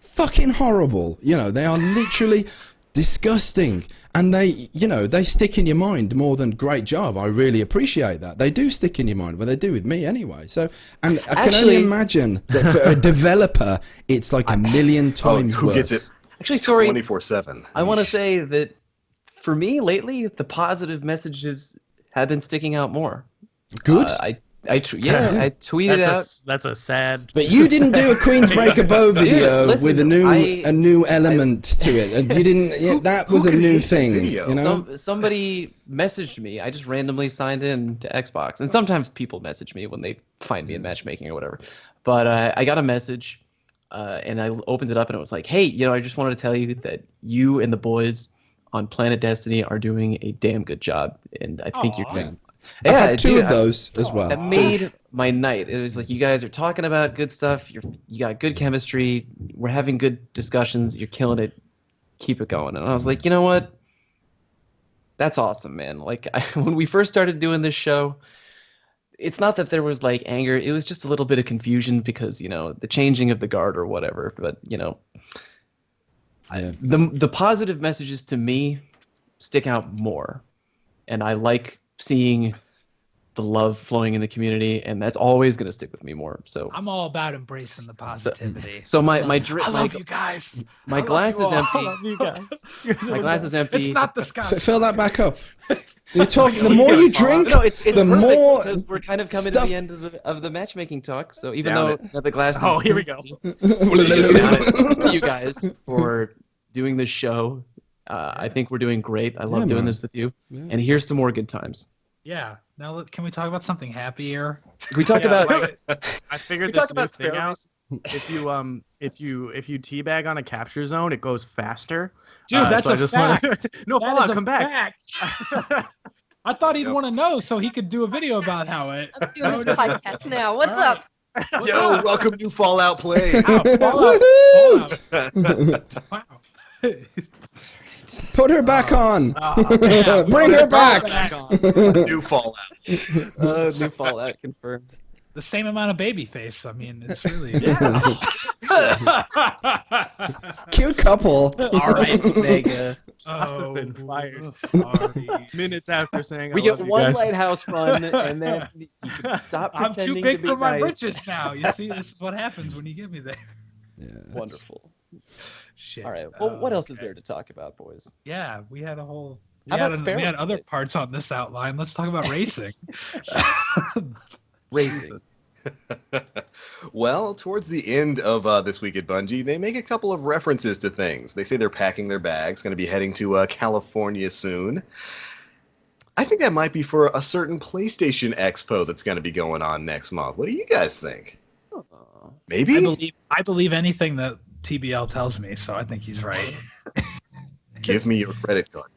fucking horrible. You know, they are literally disgusting, and they stick in your mind more than great job. I really appreciate that. They do stick in your mind, well, they do with me anyway. So, and I can only imagine that for a developer, it's like a million times who worse. Gets it? Actually, sorry, 24/7. I want to say that for me lately, the positive messages have been sticking out more. Good. I tweeted out. That's a sad. But you didn't do a Queensbreaker Bow video with a new element to it, and you didn't. Yeah, that was a new thing. You know, somebody messaged me. I just randomly signed in to Xbox, and sometimes people message me when they find me in matchmaking or whatever. But I got a message, and I opened it up, and it was like, "Hey, you know, I just wanted to tell you that you and the boys on Planet Destiny are doing a damn good job, and I think you're doing." I've had two of those as well. That made my night. It was like, you guys are talking about good stuff. You got good chemistry. We're having good discussions. You're killing it. Keep it going. And I was like, you know what? That's awesome, man. Like, when we first started doing this show, it's not that there was like anger. It was just a little bit of confusion because, you know, the changing of the guard or whatever. But, you know, the positive messages to me stick out more. And I like seeing the love flowing in the community, and that's always going to stick with me more. So I'm all about embracing the positivity. So my I love you guys. My glass is empty. I love you guys. My glass is empty. It's not the Scotch. Fill that back up. You're talking. The more you drink, it's the perfect more. Because we're kind of coming to the end of the matchmaking talk. So even though the glass. Oh, here we go. To you guys for doing this show. I think we're doing great. I love doing this with you. Yeah. And here's to more good times. Yeah. Now, can we talk about something happier? We talked about. I figured this new thing out. If you teabag on a capture zone, it goes faster. Dude, that's a fact. No, hold on, come back. I thought he'd want to know so he could do a video about how it. Let's do this podcast now. What's up? Yo, welcome to Fallout Play. Fallout. Wow. Put her back on. Bring her back. New Fallout. New Fallout confirmed. The same amount of baby face. I mean, it's really. Cute couple. All right, Vega. Shots have been fired. Minutes after saying we get one Lighthouse run, and then you can stop I'm pretending too big to be for my nice. britches now. You see, this is what happens when you get me there. Yeah. Wonderful. Shit. All right. Well, what else is there to talk about, boys? Yeah, we had a whole. We How had, about Sparrow? we had other parts on this outline. Let's talk about racing. Racing. Well, towards the end of this week at Bungie, they make a couple of references to things. They say they're packing their bags, going to be heading to California soon. I think that might be for a certain PlayStation Expo that's going to be going on next month. What do you guys think? Maybe? I believe anything that TBL tells me, so I think he's right. Give me your credit card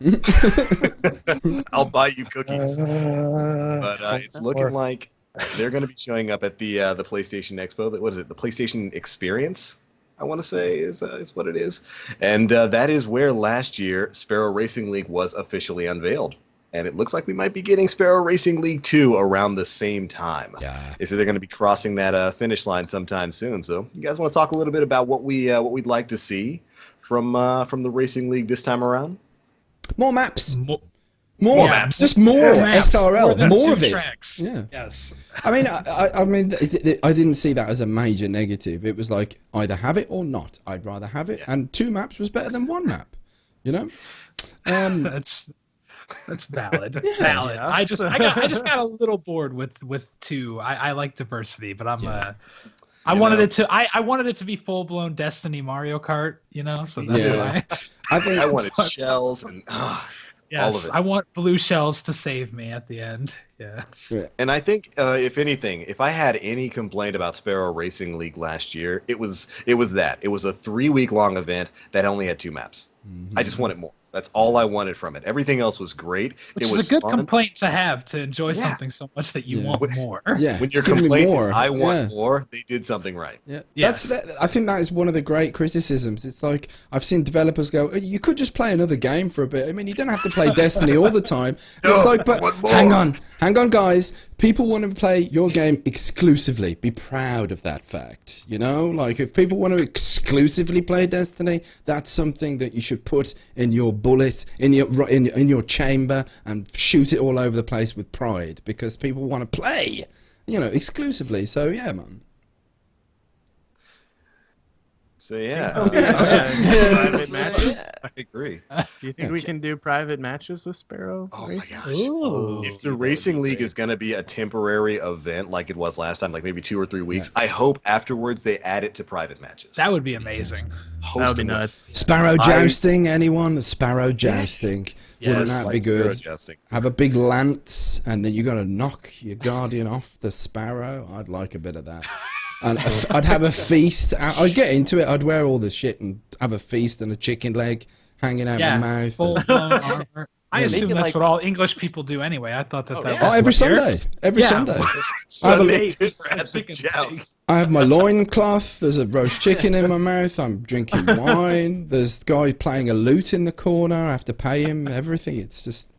number. I'll buy you cookies. But it's looking like they're going to be showing up at the PlayStation Expo. What is it? The PlayStation Experience, I want to say, is what it is. And that is where last year Sparrow Racing League was officially unveiled. And it looks like we might be getting Sparrow Racing League 2 around the same time. Yeah. So they're going to be crossing that finish line sometime soon. So you guys want to talk a little bit about what we'd like to see from the Racing League this time around? More maps. More maps. Just more maps. SRL. More of it. Tracks. Yeah. Yes. I mean, I didn't see that as a major negative. It was like either have it or not. I'd rather have it, and 2 maps was better than 1 map. You know. That's valid. Yeah. Valid. Yeah. I just got a little bored with 2. I like diversity, but I wanted it to be full blown Destiny Mario Kart, so that's why. I think I wanted shells and yes, all of it. I want blue shells to save me at the end. Yeah. And I think, if anything, if I had any complaint about Sparrow Racing League last year, it was that. It was a 3-week-long event that only had 2 maps. Mm-hmm. I just wanted more. That's all I wanted from it. Everything else was great. Which it is was a good fun. complaint to have, to enjoy something so much that you want more. Yeah. When your Give me complaint is, more. I want more, they did something right. Yeah, Yes. I think that is one of the great criticisms. It's like I've seen developers go, "You could just play another game for a bit. I mean, you don't have to play Destiny all the time." It's like, but hang on, guys. People want to play your game exclusively. Be proud of that fact. Like if people want to exclusively play Destiny, that's something that you should put in your bullet, in your chamber, and shoot it all over the place with pride, because people want to play, exclusively. So yeah, man. So yeah, Private matches. I agree. Do you think we can do private matches with Sparrow? Oh my gosh. Ooh. If the Racing League is going to be a temporary event like it was last time, like maybe 2 or 3 weeks, I hope afterwards they add it to private matches. That would be amazing. That would be nuts. Sparrow jousting, anyone? Sparrow jousting. Wouldn't that be good? Have a big lance, and then you got to knock your guardian off the Sparrow. I'd like a bit of that. And I'd have a feast. I'd get into it. I'd wear all the shit and have a feast and a chicken leg hanging out my mouth. Full blown armor. I assume make it that's like- what all English people do anyway. I thought that was Every what Sunday. yours- Every Yeah. Sunday. Sunday I have dinner at the joust. I have my loincloth. There's a roast chicken in my mouth. I'm drinking wine. There's a guy playing a lute in the corner. I have to pay him everything. It's just...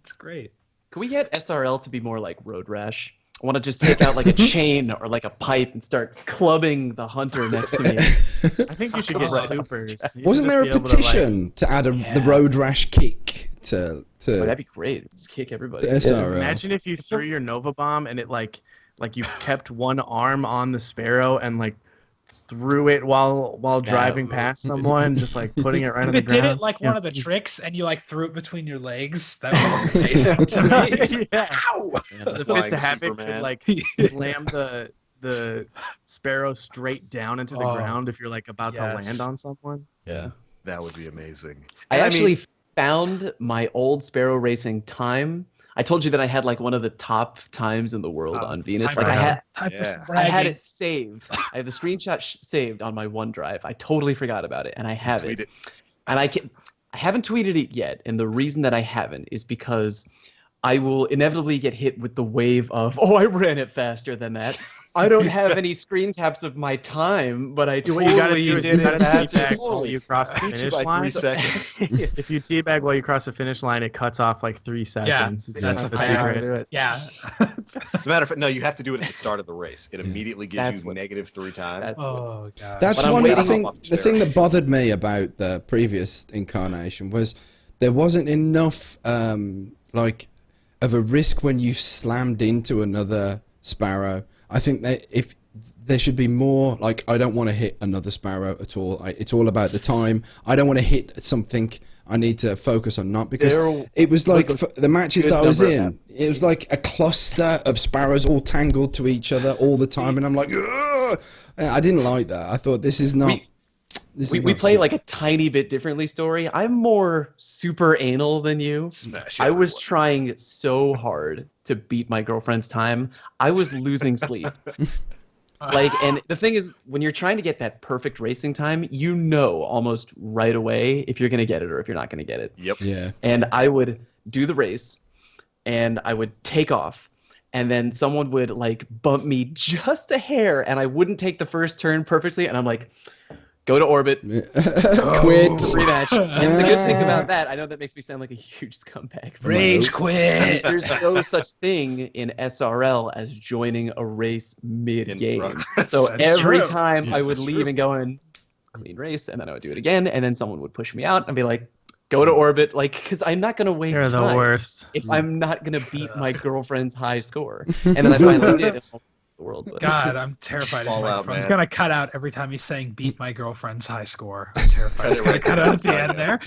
It's great. Can we get SRL to be more like Road Rash? I want to just take out like a chain or like a pipe and start clubbing the hunter next to me. I think you should get supers. You Wasn't should there just a be able to, like- petition to add the road rash kick to Oh, that'd be great. Just kick everybody. the SRL? Imagine if you threw your Nova Bomb and it like you kept one arm on the Sparrow and like threw it while driving past someone, just like putting it right on If the it ground. did it like one of the tricks and you like threw it between your legs, that would be amazing to me. Yeah. Ow! The Flying Fist of Havoc Superman. could like slam the Sparrow straight down into the ground if you're like about to yes. land on someone. Yeah. That would be amazing. I And actually mean, found my old Sparrow Racing time. I told you that I had like one of the top times in the world on Venus. Time Like for I had bragging. it saved. I have the screenshot saved on my OneDrive. I totally forgot about it, and I have tweet it. And I haven't tweeted it yet, and the reason that I haven't is because I will inevitably get hit with the wave of, oh, I ran it faster than that. I don't have any screen caps of my time, but I What you gotta totally do is did you it gotta faster. teabag while you cross the beat you finish by 3 line. seconds. If you teabag while you cross the finish line, it cuts off like 3 seconds. It's that's not a the fact. secret. Yeah. As a matter of fact, no, you have to do it at the start of the race. It immediately gives That's you what- negative 3 times. That's what, Oh god. That's But I'm one. I waiting think off the thing that bothered me about the previous incarnation was there wasn't enough like of a risk when you slammed into another Sparrow. I think that if there should be more, like, I don't want to hit another Sparrow at all. It's all about the time. I don't want to hit something. I need to focus on not, because it was like the matches that I was in, it was like a cluster of Sparrows all tangled to each other all the time, and I'm like, ugh! I didn't like that. I thought this is not. We play like a tiny bit differently, Story. I'm more super anal than you. Smash I was everyone. trying so hard to beat my girlfriend's time. I was losing sleep. And the thing is, when you're trying to get that perfect racing time, you know almost right away if you're going to get it or if you're not going to get it. Yep. Yeah. And I would do the race, and I would take off, and then someone would like bump me just a hair, and I wouldn't take the first turn perfectly, and I'm like, go to orbit, Quit. rematch. And the good thing about that, I know that makes me sound like a huge scumbag. but Rage quit. there's no such thing in SRL as joining a race mid-game. progress. So That's every true. time I would leave and go in, clean race, and then I would do it again, and then someone would push me out and be like, go to orbit, like, because I'm not going to waste You're the time worst. if I'm not going to beat my girlfriend's high score. And then I finally did. It's all the world. But. God, I'm terrified. His Fallout, microphone's man. gonna cut out every time he's saying "beat my girlfriend's high score." I'm terrified. It's gonna cut out at the end there.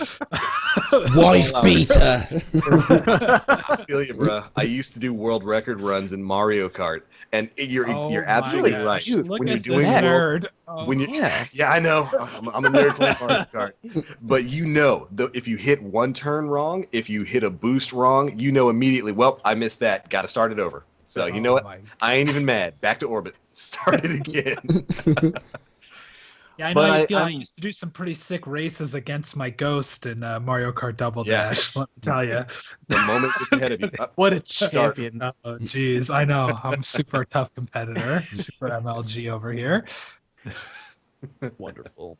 Wife beater. I feel you, bro. I used to do world record runs in Mario Kart, and you're Oh you're my absolutely gosh. right. Dude, Look when at you're this doing nerd. Oh. when you Yeah. yeah, I know. I'm a nerd playing Mario Kart, but you know, if you hit one turn wrong, if you hit a boost wrong, you know immediately. Well, I missed that. Got to start it over. So you know Oh what? my- I ain't even mad. Back to orbit. Start it again. Yeah, I know. But I I- feel I I'm- used to do some pretty sick races against my ghost in Mario Kart Double Yeah. Dash. Let me tell you. The moment gets ahead of you. What a Start. champion. Oh, jeez, I know. I'm a super tough competitor. Super MLG over here. Wonderful.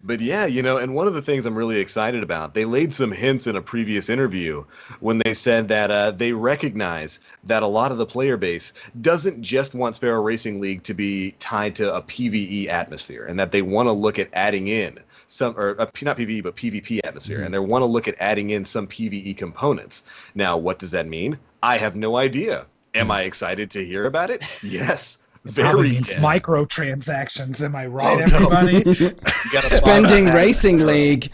But yeah, and one of the things I'm really excited about, they laid some hints in a previous interview when they said that they recognize that a lot of the player base doesn't just want Sparrow Racing League to be tied to a PvE atmosphere, and that they want to look at adding in some, or not PvE, but PvP atmosphere, and they want to look at adding in some PvE components. Now, what does that mean? I have no idea. Am I excited to hear about it? Yes. Probably Very means yes. microtransactions. Am I right, Oh, no. everybody? You gotta Spending follow that. Racing League.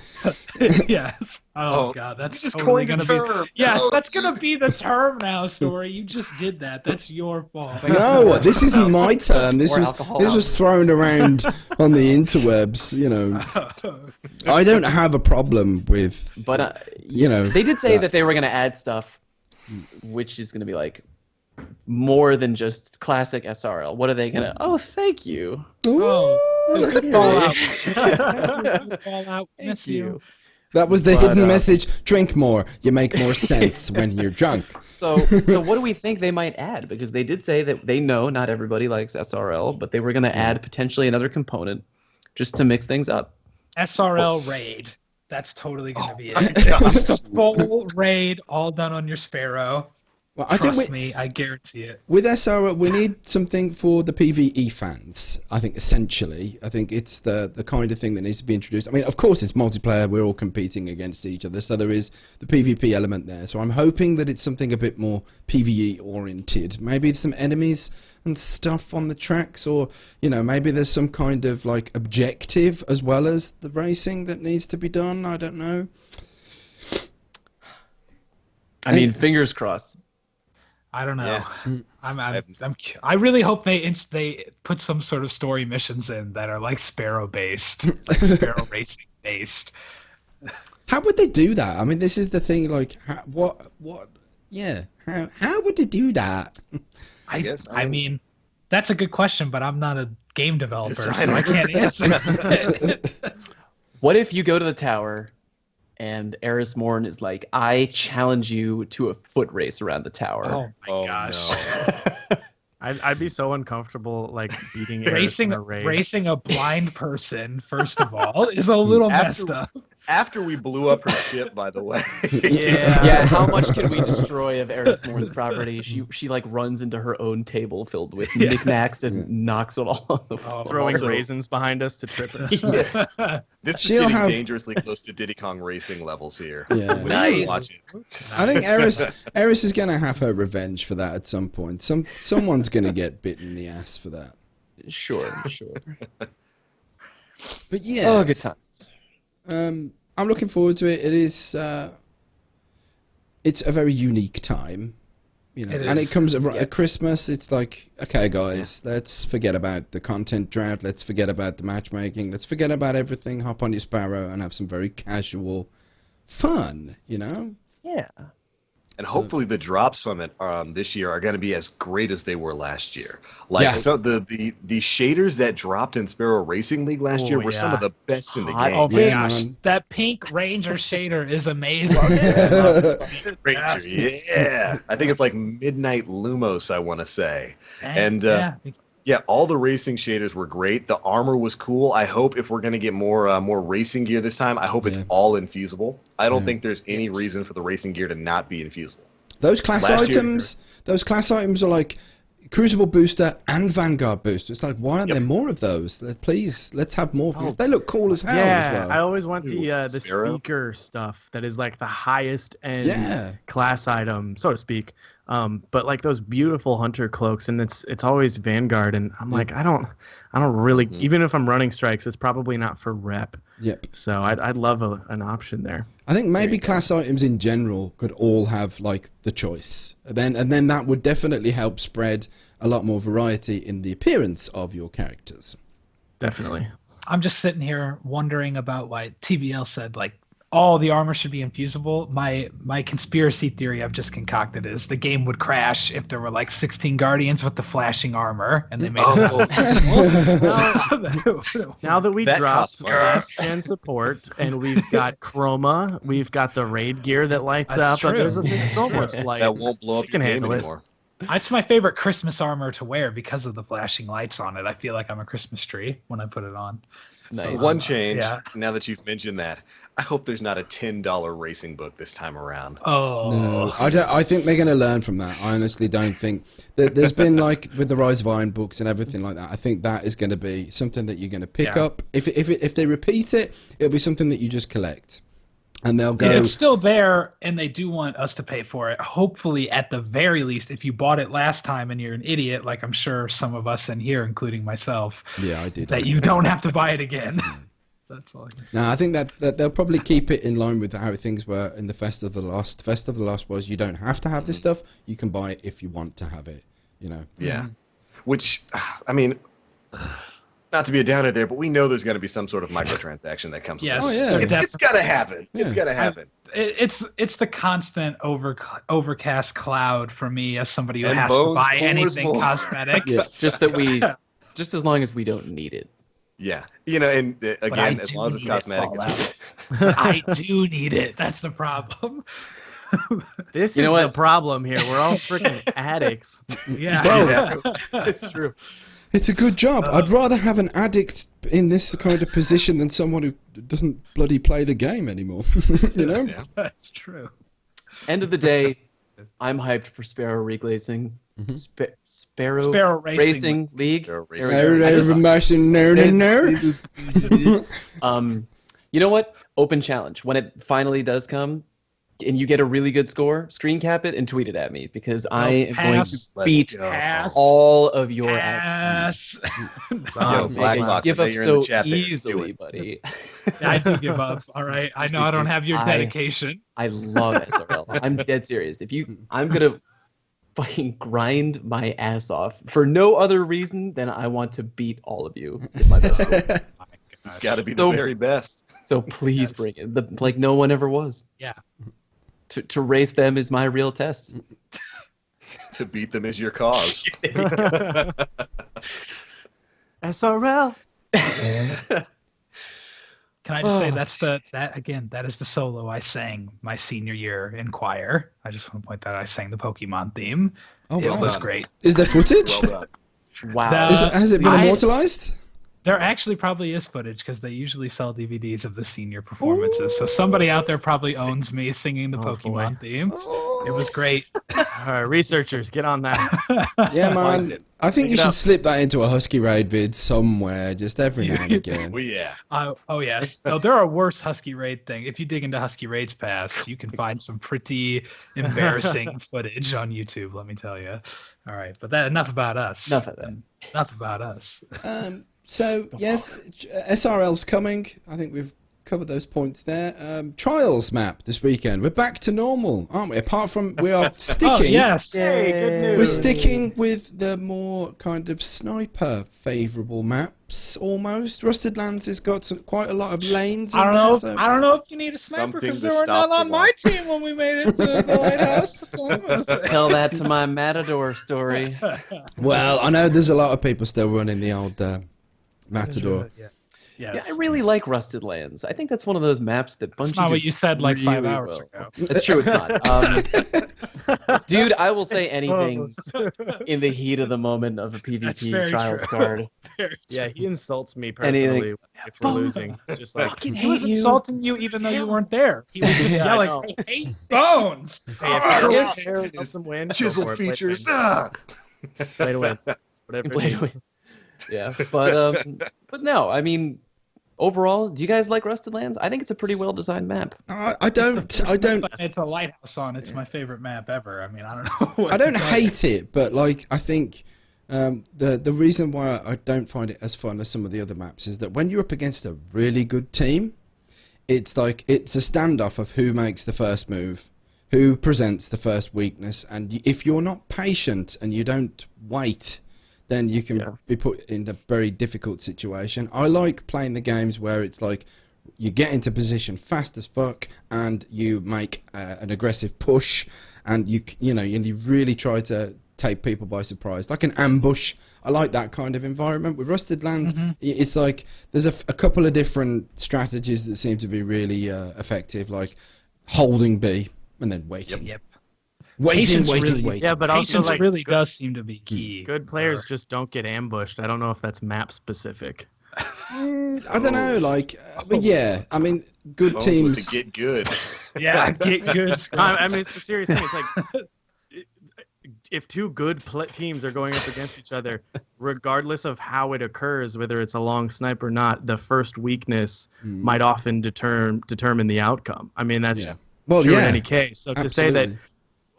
Yes. Oh, Oh, God, that's you just totally coined gonna a be. term. Yes, No. that's gonna be the term now, Story. You just did that. That's your fault. No, this isn't my term. This Or was alcohol. this was thrown around on the interwebs. I don't have a problem with. But, They they did say that they were going to add stuff, which is going to be like more than just classic SRL. What are they going to? Oh, thank you. Oh, Fallout. Fallout. Thank Miss you. That was the But, hidden message. Drink more. You make more sense when you're drunk. So what do we think they might add? Because they did say that they know not everybody likes SRL, but they were going to add potentially another component just to mix things up. SRL raid. That's totally gonna be my it. God. Just a full raid, all done on your Sparrow. Well, I think Trust me, I guarantee it. with SRL, we need something for the PvE fans. I think essentially, I think it's the kind of thing that needs to be introduced. I mean, of course, it's multiplayer. We're all competing against each other, so there is the PvP element there. So I'm hoping that it's something a bit more PvE oriented. Maybe some enemies and stuff on the tracks, or maybe there's some kind of like objective as well as the racing that needs to be done. I don't know. I mean, fingers crossed. I don't know. Yeah. I really hope they put some sort of story missions in that are like Sparrow based, like Sparrow racing based. How would they do that? I mean, this is the thing. Like, Yeah. How would they do that? I mean, that's a good question, but I'm not a game developer, so Designer. I can't answer. What if you go to the tower and Eris Morn is like, I challenge you to a foot race around the tower. Oh my gosh. No. I'd be so uncomfortable like beating Eris in a race. Racing a blind person, first of all, is a little messed up. After we blew up her ship, by the way. Yeah, how much can we destroy of Eris Morn's property? She like runs into her own table filled with knickknacks and knocks it all on the floor. Throwing Also- raisins behind us to trip us. This is She'll getting have- dangerously close to Diddy Kong racing levels here. Yeah. When Nice. you watch it. I think Eris is going to have her revenge for that at some point. Someone's going to get bitten in the ass for that. Sure. But yeah. Oh, good times. I'm looking forward to it. It is. It's a very unique time. You know, It and it is. comes at Christmas. It's like, okay, guys, let's forget about the content drought. Let's forget about the matchmaking. Let's forget about everything. Hop on your Sparrow and have some very casual fun. You know. Yeah. And hopefully the drops from it this year are going to be as great as they were last year. Like so the shaders that dropped in Sparrow Racing League last year were some of the best in the game. Oh my Yeah, gosh, man. that pink Ranger shader is amazing. Ranger, yeah. I think it's like Midnight Lumos, I want to say. And yeah, all the racing shaders were great. The armor was cool. I hope if we're going to get more racing gear this time, I hope it's all infusible. I don't think there's any reason for the racing gear to not be infusible. Those class items are like Crucible Booster and Vanguard Booster. It's like, why aren't there more of those? Please, let's have more because they look cool as hell as well. I always want the speaker stuff that is like the highest end class item, so to speak. But like those beautiful hunter cloaks, and it's always Vanguard, and I'm like, I don't really, even if I'm running strikes, it's probably not for rep. Yep. So I'd love an option there. I think maybe class items in general could all have like the choice, and then that would definitely help spread a lot more variety in the appearance of your characters. Definitely. I'm just sitting here wondering about why TBL said like all the armor should be infusible. My conspiracy theory I've just concocted is the game would crash if there were like 16 Guardians with the flashing armor, and they made Now that we dropped last gen support and we've got Chroma, we've got the raid gear that lights up. It's almost like that won't blow up your game anymore. It's my favorite Christmas armor to wear because of the flashing lights on it. I feel like I'm a Christmas tree when I put it on. Nice. So, one change, now that you've mentioned that, I hope there's not a $10 racing book this time around. Oh. No, I think they're going to learn from that. I honestly don't think. There's been like with the Rise of Iron books and everything like that, I think that is going to be something that you're going to pick up. If they repeat it, it'll be something that you just collect. And they'll go. It's still there, and they do want us to pay for it. Hopefully, at the very least, if you bought it last time and you're an idiot, like I'm sure some of us in here, including myself, I did. That you don't have to buy it again. That's all I can say. No, I think that they'll probably keep it in line with how things were in the Fest of the Lost. Fest of the Lost was you don't have to have this stuff; you can buy it if you want to have it. You know. Yeah, which I mean. Not to be a downer there, but we know there's going to be some sort of microtransaction that comes. Yes. Oh, yeah. It's got to happen. Yeah. It's got to happen. It's the constant overcast cloud for me as somebody who has to buy anything cosmetic. Just as long as we don't need it. Yeah, you know, and again, as long as it's cosmetic, I do need it. That's the problem. This is the problem here. We're all freaking addicts. It's true. It's a good job. I'd rather have an addict in this kind of position than someone who doesn't bloody play the game anymore. You know? Yeah, that's true. End of the day, I'm hyped for Sparrow reglazing. Sparrow Racing League. You know what? Open challenge. When it finally does come, and you get a really good score, screen cap it and tweet it at me because I am going to beat all of your asses. Give up so easily, buddy. I do give up. All right. I know I don't have your dedication. I love SRL. I'm dead serious. I'm gonna fucking grind my ass off for no other reason than I want to beat all of you with my best score. It's got to be the very best. So please bring it. Like no one ever was. Yeah. To race them is my real test. To beat them is your cause. SRL. Can I just say that is the solo I sang my senior year in choir. I just want to point that out. I sang the Pokemon theme. Oh, it was great. Is there footage? Wow. Has it been immortalized? There actually probably is footage because they usually sell DVDs of the senior performances. So somebody out there probably owns me singing the Pokemon theme. It was great. All right, researchers, get on that. Yeah, man. I think you should slip that into a Husky Raid vid somewhere, just every now and again. Yeah. Oh, yeah. So there are worse Husky Raid things. If you dig into Husky Raid's past, you can find some pretty embarrassing footage on YouTube, let me tell you. All right, but enough about us. Enough of that. Enough about us. So, yes, SRL's coming. I think we've cover those points there. Trials map this weekend. We're back to normal, aren't we? Apart from we are sticking. Oh, yes. Hey, good news. We're sticking with the more kind of sniper favourable maps, almost. Rusted Lands has got quite a lot of lanes. I don't in know. there, so... I don't know if you need a sniper Something because to they were stop not the on my team when we made it to the Lighthouse. Tell that to my Matador story. Well, I know there's a lot of people still running the old Matador. Yes. Yeah, I really like Rusted Lands. I think that's one of those maps that Bungie That's not what did you said like 5 really hours well. ago. It's true, it's not. Dude, I will say anything in the heat of the moment of a That's PvP very trials true. card. Yeah, he insults me Anything. personally if we're losing. It's just like, Fucking He was hate you. insulting you even though you weren't there. He was just Yeah, I yelling, know. I hate bones. hey, if Oh, you're yeah. there and some win, go Chisel for it, play to features. win. Ah! Play to win. Whatever. Play it to is. win. Yeah, but no, I mean, overall, do you guys like Rusted Lands? I think it's a pretty well designed map. I don't. It's a lighthouse on. It's my favorite map ever. I mean, I don't know. What I don't to tell hate it, but like I think the reason why I don't find it as fun as some of the other maps is that when you're up against a really good team, it's like it's a standoff of who makes the first move, who presents the first weakness, and if you're not patient and you don't wait, then you can be put in a very difficult situation. I like playing the games where it's like you get into position fast as fuck and you make an aggressive push, and you really try to take people by surprise, like an ambush. I like that kind of environment. With Rusted Lands, it's like there's a couple of different strategies that seem to be really effective, like holding B and then waiting. Yep. Waiting. Yeah, but also Patience like really does seem to be key. good players just don't get ambushed. I don't know if that's map specific. I don't know, but yeah, I mean, good Bones teams. with the get good. Yeah, get good. I mean, it's a serious thing. It's like if two good teams are going up against each other, regardless of how it occurs, whether it's a long snipe or not, the first weakness might often determine the outcome. I mean, that's true in any case. So to say that,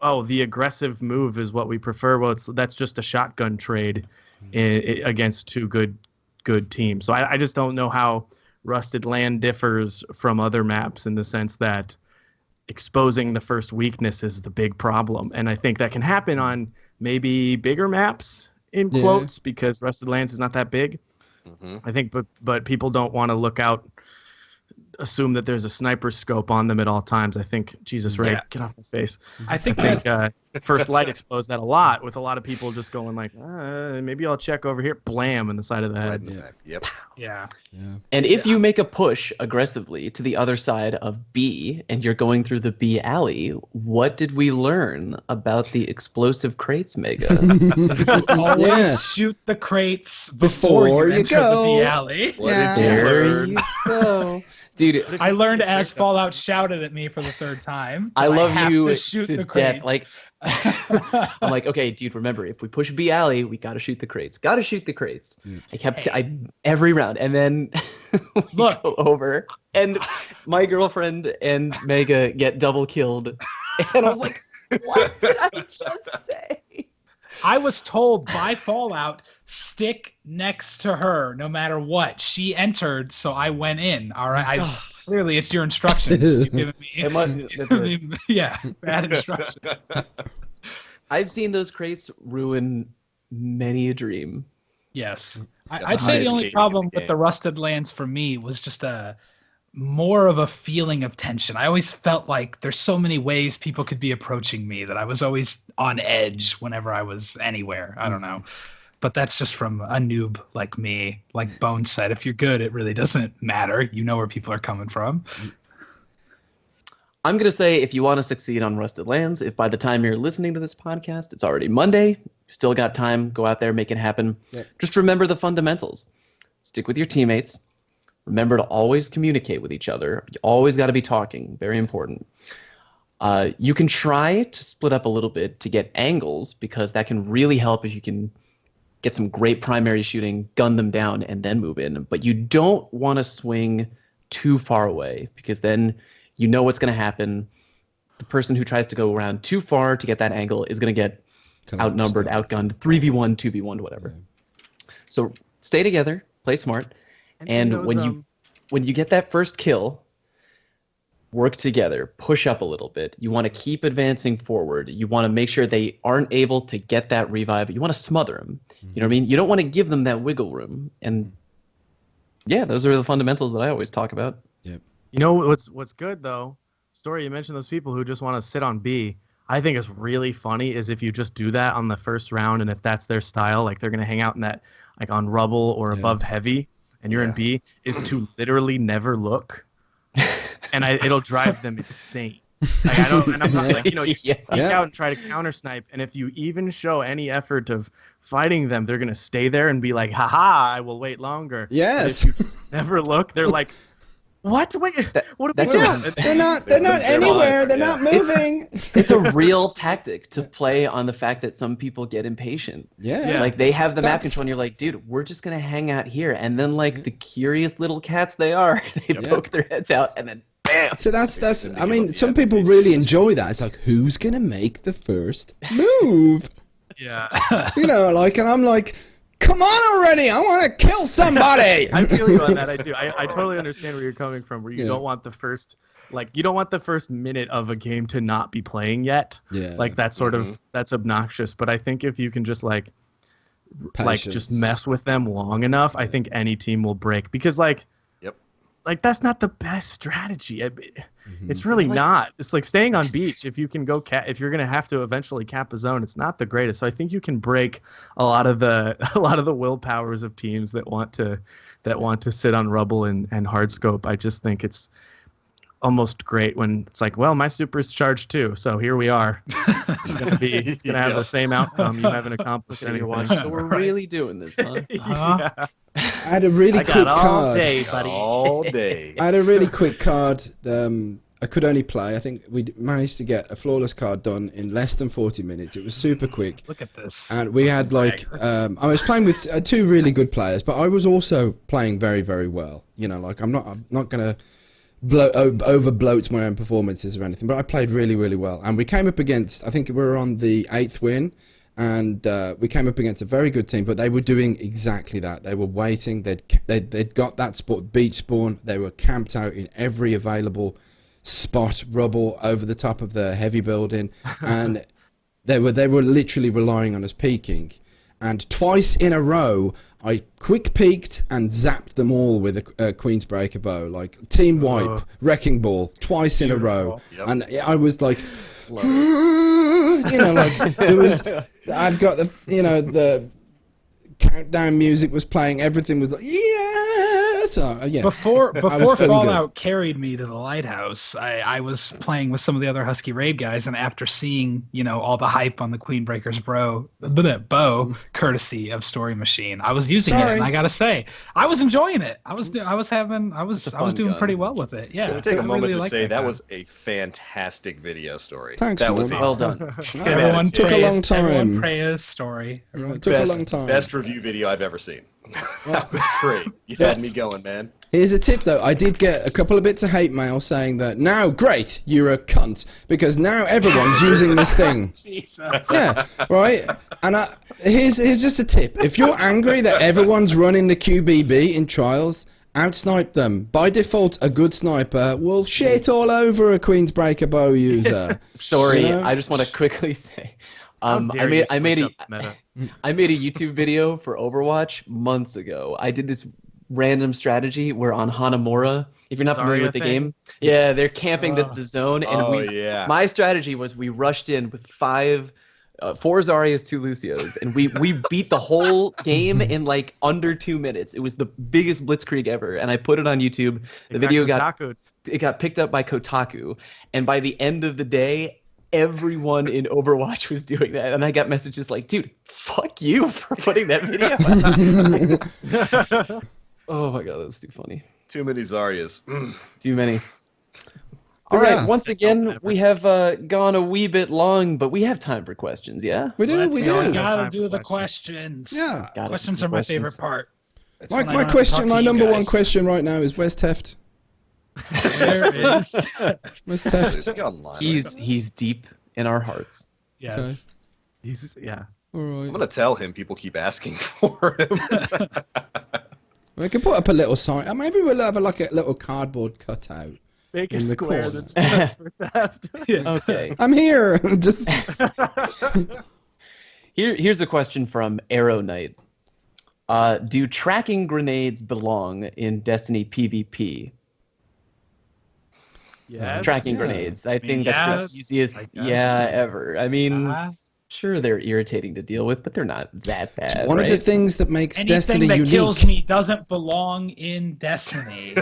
oh, the aggressive move is what we prefer, well, that's just a shotgun trade against two good teams. So I just don't know how Rusted Land differs from other maps in the sense that exposing the first weakness is the big problem. And I think that can happen on maybe bigger maps, in quotes, because Rusted Lands is not that big. I think, but people don't want to assume that there's a sniper scope on them at all times. I think, Jesus, Ray, get off my face. I think First Light exposed that a lot, with a lot of people just going like, maybe I'll check over here, blam, in the side of the head. Yep. Yeah. And if you make a push aggressively to the other side of B and you're going through the B alley, what did we learn about the explosive crates, Mega? Always shoot the crates before you enter the B alley. There you go. Dude, I learned as Fallout shouted at me for the third time. I love have you to shoot the death. crates. Like, I'm like, okay, dude, remember, if we push B alley, we gotta shoot the crates. Gotta shoot the crates. I kept every round, and then we go over, and my girlfriend and Mega get double killed, and I was like, what did I just say? I was told by Fallout, stick next to her no matter what. She entered, so I went in. All right. Clearly, it's your instructions. You've given me, bad instructions. I've seen those crates ruin many a dream. Yes. I'd say the only problem with the Rusted Lands for me was just more of a feeling of tension. I always felt like there's so many ways people could be approaching me that I was always on edge whenever I was anywhere. I don't know. But that's just from a noob like me. Like Bones said, if you're good, it really doesn't matter. You know where people are coming from. I'm going to say, if you want to succeed on Rusted Lands, if by the time you're listening to this podcast, it's already Monday, you still got time, go out there, make it happen. Yep. Just remember the fundamentals. Stick with your teammates. Remember to always communicate with each other. You always got to be talking. Very important. You can try to split up a little bit to get angles, because that can really help if you can get some great primary shooting, gun them down, and then move in. But you don't want to swing too far away, because then you know what's going to happen. The person who tries to go around too far to get that angle is going to get outnumbered, outgunned, 3v1, 2v1, whatever. So stay together, play smart. And when when you get that first kill, work together, push up a little bit. You want to keep advancing forward. You want to make sure they aren't able to get that revive. You want to smother them. You know what I mean? You don't want to give them that wiggle room. And yeah, those are the fundamentals that I always talk about. Yep. You know what's good though? Story, you mentioned those people who just want to sit on B. I think it's really funny is if you just do that on the first round, and if that's their style, like they're gonna hang out in that like on rubble or above heavy, and you're in B, is to literally never look, and it'll drive them insane. Like and I'm not like, you peek out and try to counter snipe, and if you even show any effort of fighting them, they're gonna stay there and be like, haha, I will wait longer. Yes. But if you just never look, they're like, what? Wait, what do we do? They're not anywhere. They're not moving. It's a real tactic to play on the fact that some people get impatient. Yeah. Like they have the map control and you're like, dude, we're just going to hang out here. And then like the curious little cats they are, they poke their heads out and then bam. So that's I mean, some people really enjoy that. It's like, who's going to make the first move? Yeah. And I'm like, come on already! I want to kill somebody. I feel you on that. I do. I totally understand where you're coming from. Where you don't want the first, you don't want the first minute of a game to not be playing yet. Yeah. Like that sort of that's obnoxious. But I think if you can just just mess with them long enough, I think any team will break because that's not the best strategy. It's really not. It's like staying on beach. If you can go if you're gonna have to eventually cap a zone, it's not the greatest. So I think you can break a lot of the willpowers of teams that want to sit on rubble and hard scope. I just think it's almost great when it's like, well, my super's charged too, so here we are. It's gonna have the same outcome. You haven't accomplished anything. So we're really doing this, huh? Yeah. I had a really quick all card. day, buddy. All day. I had a really quick card. I could only play. I think we managed to get a flawless card done in less than 40 minutes. It was super quick. Look at this. And we had I was playing with two really good players, but I was also playing very, very well. I'm not gonna over bloat my own performances or anything, but I played really, really well. And we came up against, I think we were on the 8th win, and we came up against a very good team, but they were doing exactly that. They were waiting. They'd got that beach spawn. They were camped out in every available spot, rubble over the top of the heavy building, and they were literally relying on us peeking. And twice in a row, I quick peeked and zapped them all with a Queen's Breaker bow, like team wipe, wrecking ball, twice in a row. Yep. And I was like, it was. I'd got the countdown music was playing. Everything was like, Before Fallout carried me to the Lighthouse, I was playing with some of the other Husky Raid guys, and after seeing all the hype on the Queen Breaker's bow, courtesy of Story Machine, I was using it, and I gotta say, I was enjoying it. I was doing pretty well with it. Yeah. Can we take a moment to say that was a fantastic video story? Thanks. That was well done. Everyone took a long time. Everyone praised Story. It took a long time. Best review video I've ever seen. That was great. You had me going, man. Here's a tip, though. I did get a couple of bits of hate mail saying that, now, great, you're a cunt, because now everyone's using this thing. Jesus. Yeah, right? And here's just a tip. If you're angry that everyone's running the QBB in trials, outsnipe them. By default, a good sniper will shit all over a Queen's Breaker bow user. Sorry, I just want to quickly say, I made a YouTube video for Overwatch months ago. I did this random strategy where on Hanamura, if you're not familiar with the game, they're camping the zone, and my strategy was we rushed in with 4 Zaryas, 2 Lucios, and we beat the whole game in like under 2 minutes. It was the biggest blitzkrieg ever, and I put it on YouTube. The video got picked up by Kotaku, and by the end of the day, everyone in Overwatch was doing that, and I got messages like, dude, fuck you for putting that video out. Oh my god, that's too funny. Too many Zaryas. Too many. All right, once again, we have gone a wee bit long, but we have time for questions, yeah? We do. We gotta do the questions. Yeah. Questions are my favorite part. My number one question right now is, where's Teft? Where is Where's Teft? He's deep in our hearts. Yes. Okay. He's All right. I'm gonna tell him people keep asking for him. We can put up a little sign. Maybe we'll have like a little cardboard cutout. Make a in the square corner. that's just for theft. Okay. I'm here. Just Here's a question from Arrow Knight. Do tracking grenades belong in Destiny PvP? Yeah. Tracking grenades. I think that's the easiest ever. I mean, sure, they're irritating to deal with, but they're not that bad. one of the things that makes Anything Destiny that unique. kills me doesn't belong in Destiny.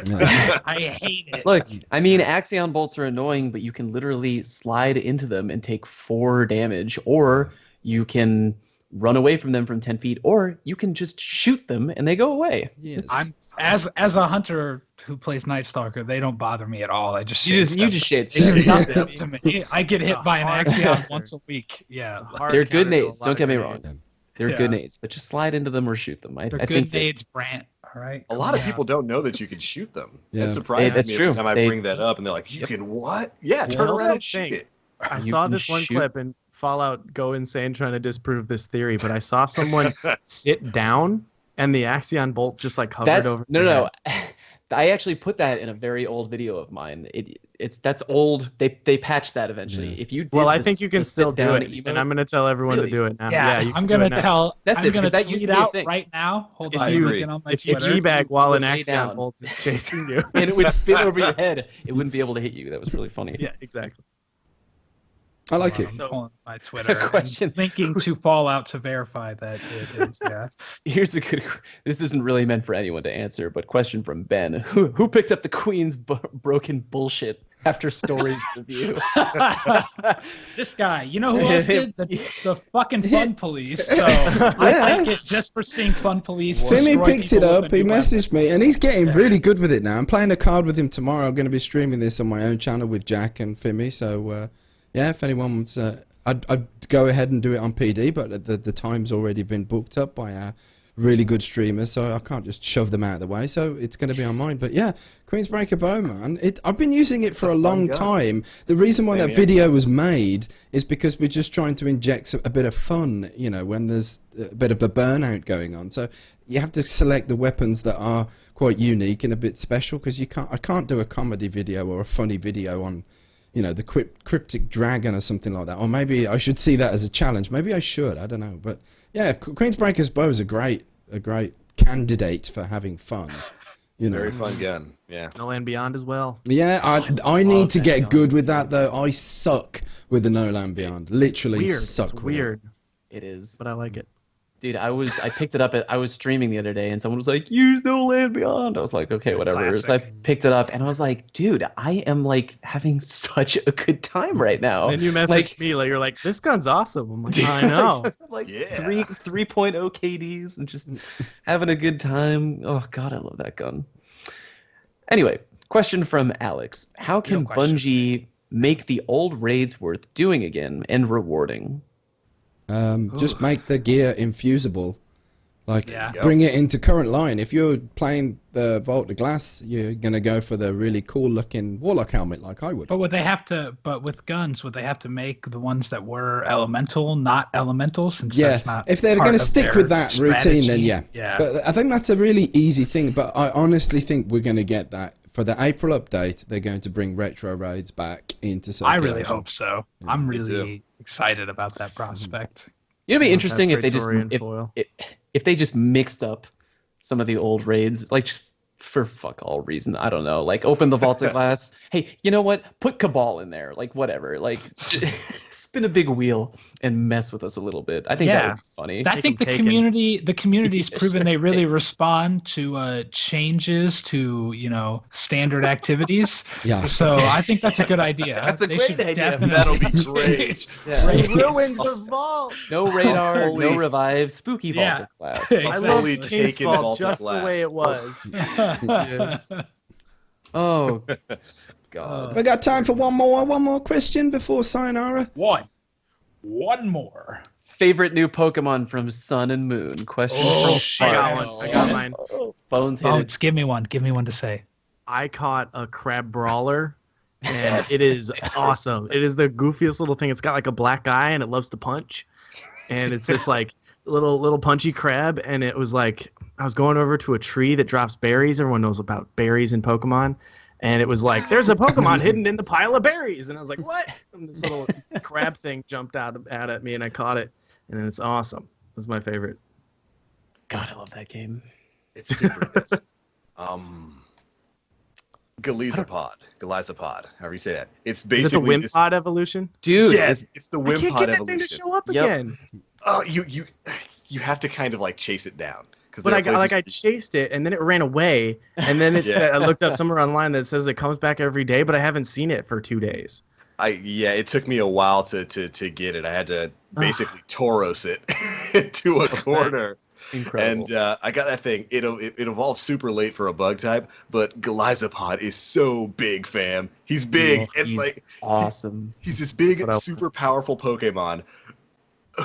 I hate it. Look, I mean, Axion bolts are annoying, but you can literally slide into them and take 4 damage, or you can run away from them from 10 feet, or you can just shoot them and they go away. Yes. I'm as a hunter who plays Night Stalker, they don't bother me at all. I just You just shade They do stuff. nothing to me. I get hit by an Axion once a week. Yeah, They're good nades. Don't get me wrong. They're good nades, but just slide into them or shoot them. I they're think good nades, Brant. All right. A lot of people don't know that you can shoot them. Yeah. That surprises That's me true. every time I They- bring that up, and they're like, "You can what? Yeah, Well, turn around that's and the shoot thing. it." I You saw can this one shoot- clip and Fallout go insane trying to disprove this theory, but I saw someone sit down and the Axion bolt just like hovered That's over. no, their no. head. I actually put that in a very old video of mine. That's old. They patched that eventually. Yeah. If you did Well, I the- think you can the still do sit-down it, emote- and I'm gonna tell everyone Really? to do it now. Yeah, you I'm can do gonna it now. tell. That's I'm it, gonna because that used tweet to be a out thing. right now. Hold If on, you- I'm looking on my If you Twitter. teabag while an lay Axion down. bolt is chasing you. and it would spin over your head. It wouldn't be able to hit you. That was really funny. Yeah, exactly. I like it. I'm pulling my Twitter. Question. And linking to Fallout to verify that it is. Yeah. Here's a good. This isn't really meant for anyone to answer, but question from Ben: Who picked up the Queen's broken bullshit after Stories review? This guy. You know who else did? The fucking Fun Police. So I take it just for seeing Fun Police. Fimmy destroy picked it people up. with a He new messaged me, and he's getting really good with it now. I'm playing a card with him tomorrow. I'm going to be streaming this on my own channel with Jack and Fimmy. So, yeah, if anyone wants, I'd go ahead and do it on PD, but the time's already been booked up by a really good streamers, so I can't just shove them out of the way. So it's going to be on mine. But yeah, Queensbreaker Bow, man. I've been using it for a long time. The reason why that video was made is because we're just trying to inject a bit of fun, you know, when there's a bit of a burnout going on. So you have to select the weapons that are quite unique and a bit special, because I can't do a comedy video or a funny video on, you know, the cryptic dragon or something like that. Or maybe I should see that as a challenge. Maybe I should. I don't know. But yeah, Queensbreaker's Bow is a great candidate for having fun. You know. Very fun gun. Yeah. No Land Beyond as well. Yeah, I need to get good with that though. I suck with the No Land Beyond. Literally Weird. suck. It's with weird, It is. but I like it. Dude, I picked it up I was streaming the other day and someone was like, use No Land Beyond. I was like, okay, whatever. So I picked it up and I was like, dude, I am like having such a good time right now. And you messaged like, me like you're like, this gun's awesome. I'm like, I know. like Yeah. 3.0 KDs and just having a good time. Oh god, I love that gun. Anyway, question from Alex. How can Bungie make the old raids worth doing again and rewarding? Just make the gear infusible. Like, Yeah. bring it into current line. If you're playing the Vault of Glass, you're going to go for the really cool looking Warlock helmet like I would. But would they have to? But with guns, would they have to make the ones that were elemental, not elemental? Since that's not if they're part going to of stick their with that routine, then strategy. yeah. But I think that's a really easy thing. But I honestly think we're going to get that. For the April update, they're going to bring retro raids back into circulation. I really hope so. Yeah, I'm me really excited about that prospect. It'd be interesting if they just Praetorian foil. if they just mixed up some of the old raids, like just for fuck all reason. I don't know. Like open the Vault of Glass. Hey, you know what? Put Cabal in there. Like whatever. Like spin a big wheel and mess with us a little bit. I think that would be funny. I think the community's proven they really respond to changes to, you know, standard activities. Yeah. So I think that's a good idea. That's a They great should idea. definitely- That'll be great. Yeah. Ruined the vault. No radar, Holy- no revive, spooky Vault Yeah. of Glass. I love Fully King's taken Vault Vault of just the Glass. way it was. Oh god. We got time for one more question before sayonara. One more. Favorite new Pokemon from Sun and Moon? Question from I got Sparrow. one. I got mine. Bones hit Oh, it. just give me one. Give me one to say. I caught a crab brawler, and it is awesome. It is the goofiest little thing. It's got like a black eye, and it loves to punch. And it's this like little punchy crab, and it was like I was going over to a tree that drops berries. Everyone knows about berries in Pokemon. And it was like, there's a Pokemon hidden in the pile of berries. And I was like, what? And this little crab thing jumped out at me, and I caught it. And it's awesome. It's my favorite. God, I love that game. It's super good. Galizapod, however you say that. It's basically Is it the Wimpod evolution? Dude, yes, it's the I can't Wimpod get that evolution. thing to show up Yep. again. Oh, you have to kind of like chase it down. But I chased it, and then it ran away, and then it said, I looked up somewhere online that says it comes back every day, but I haven't seen it for 2 days. It took me a while to get it. I had to basically Tauros it into a corner. Incredible. And I got that thing. It evolved super late for a bug type, but Galizapod is so big, fam. He's big and he's like awesome. He's this big, super powerful Pokemon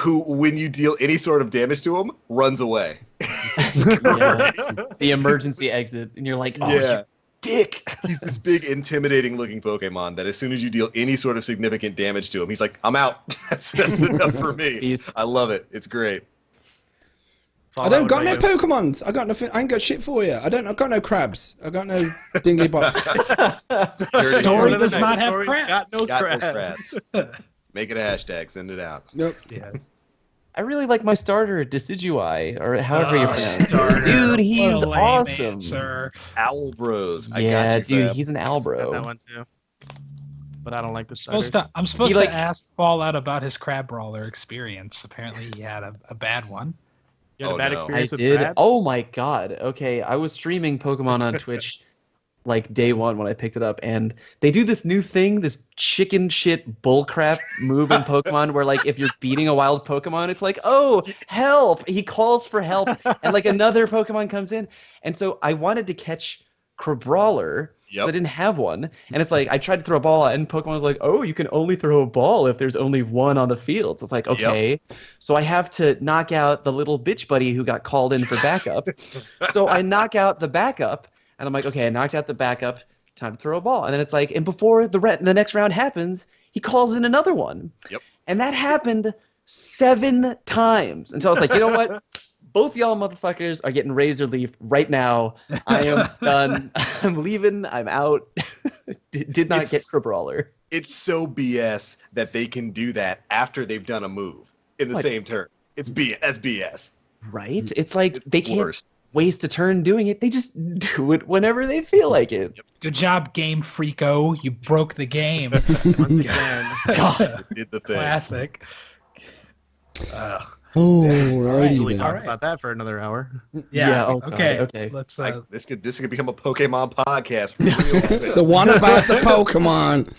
who, when you deal any sort of damage to him, runs away. Yeah. The emergency exit, and you're like, oh, Yeah. you dick. He's this big, intimidating looking Pokemon that as soon as you deal any sort of significant damage to him, he's like, I'm out. That's enough for me. Peace. I love it. It's great. I don't got no Pokemons. I got nothing. I ain't got shit for you. I got no crabs. I got no dingly bops. Story does not have Story's crabs. got no Got no crabs. crabs. Make it a hashtag. Send it out. Nope. Yeah. I really like my starter, Decidueye, or however you pronounce it. Starter. Dude, he's What a lame awesome. answer. Owl Bros. I Yeah, got you, dude, fam. he's an Got that Albro. one too. But I don't like the I'm supposed He, like- to ask Fallout about his crab brawler experience. Apparently, he had a bad one. You had Oh, a bad no. I experience with did. crabs? Oh my god. Okay, I was streaming Pokemon on Twitch like day one when I picked it up, and they do this new thing, this chicken shit bullcrap move in Pokemon where like if you're beating a wild Pokemon, it's like, oh, help! He calls for help, and like another Pokemon comes in. And so I wanted to catch Crabrawler, because I didn't have one. And it's like I tried to throw a ball, and Pokemon was like, oh, you can only throw a ball if there's only one on the field. So it's like, okay. So I have to knock out the little bitch buddy who got called in for backup. So I knock out the backup, and I'm like, okay, I knocked out the backup, time to throw a ball. And then it's like, and before the next round happens, he calls in another one. Yep. And that happened 7 times. And so I was like, you know what? Both y'all motherfuckers are getting razor leaf right now. I am done. I'm leaving. I'm out. Did not get Crabrawler. It's so BS that they can do that after they've done a move in the same turn. It's BS. That's BS. Right? It's like It's they can't worst. waste a turn doing it. They just do it whenever they feel like it. Good job, Game Freako. You broke the game. Once again. God, Did the thing. classic. Ugh. Oh, Easily alrighty talk then. about that for another hour. Yeah. oh God, okay. okay. Let's. This could become a Pokemon podcast. For real. The one about the Pokemon.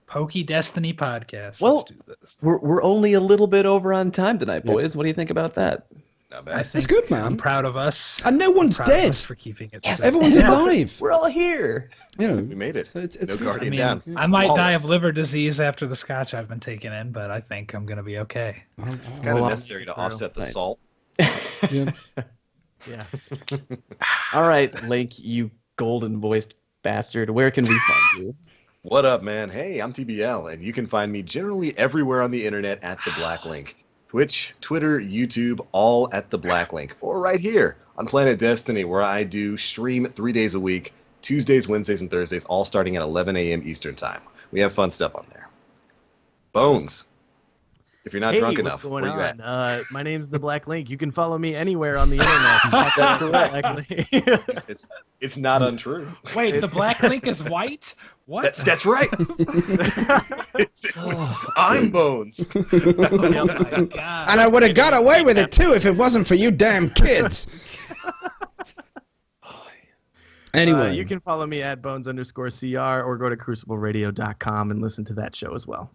Pokey Destiny podcast. Well, Let's do this. We're only a little bit over on time tonight, boys. What do you think about that? Not I bad. think That's good, I'm man. proud of us. And no one's Proud of dead. us for keeping it. Yes, straight. Everyone's alive. We're all here. You know, We made it. so it's No good. Guardian I mean, down. I might die of Flawless. liver disease after the scotch I've been taking in, but I think I'm gonna be okay. It's kind of Well, necessary to real offset the nice. salt. Yeah. Yeah. All right, Link, you golden voiced bastard. Where can we find you? What up, man? Hey, I'm TBL, and you can find me generally everywhere on the internet at the Black Link. Twitch, Twitter, YouTube, all at the Black Link. Or right here on Planet Destiny, where I do stream 3 days a week, Tuesdays, Wednesdays, and Thursdays, all starting at 11 a.m. Eastern Time. We have fun stuff on there. Bones, if you're not Hey, drunk what's enough, going where you at? on? My name's the Black Link. You can follow me anywhere on the internet. That's correct. It's not untrue. Wait, the black link is white? What? That's right. I'm Bones. Oh my god. And I would have got away with it too if it wasn't for you damn kids. Anyway, You can follow me at bones_CR or go to crucibleradio.com and listen to that show as well.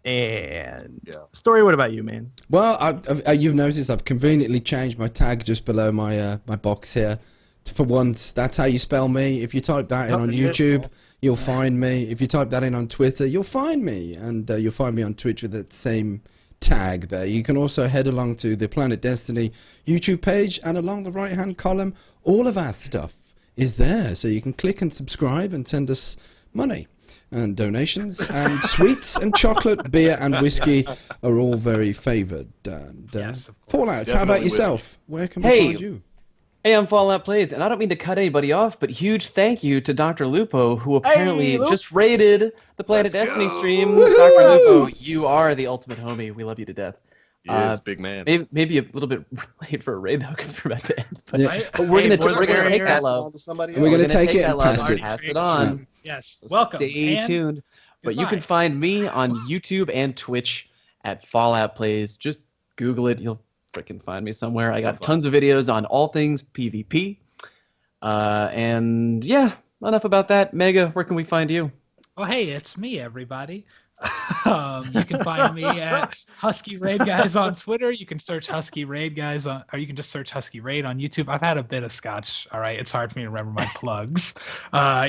And Story, what about you, man? well, you've noticed I've conveniently changed my tag just below my my box here. For once, that's how you spell me. If you type that in on YouTube, you'll find me. If you type that in on Twitter, you'll find me. And you'll find me on Twitch with that same tag there. You can also head along to the Planet Destiny YouTube page, and along the right-hand column, all of our stuff is there. So you can click and subscribe and send us money. and donations, and sweets and chocolate, beer and whiskey are all very favoured. And, Yes, of course. Fallout, how about Definitely yourself? Where can we Hey. find you? Hey, I'm Fallout Plays, and I don't mean to cut anybody off, but huge thank you to Dr. Lupo, who apparently just raided the Planet Let's Destiny go. stream. Dr. Lupo, you are the ultimate homie. We love you to death. Yeah, it's big man. Maybe a little bit late for a raid though, because we're about to end. But, Yeah. but we're Hey, gonna more than take we're that here. love. Somebody And we're else. gonna take it that and love pass and it. pass it on. Yes. So Welcome. stay and tuned. But you goodbye. can find me on YouTube and Twitch at Fallout Plays. Just Google it. You'll freaking find me somewhere. I got tons of videos on all things PvP. And yeah, enough about that. Mega, where can we find you? Oh, hey, it's me, everybody. You can find me at Husky Raid Guys on Twitter. You can search Husky Raid Guys on, or you can just search Husky Raid on YouTube. I've had a bit of scotch. All right, it's hard for me to remember my plugs.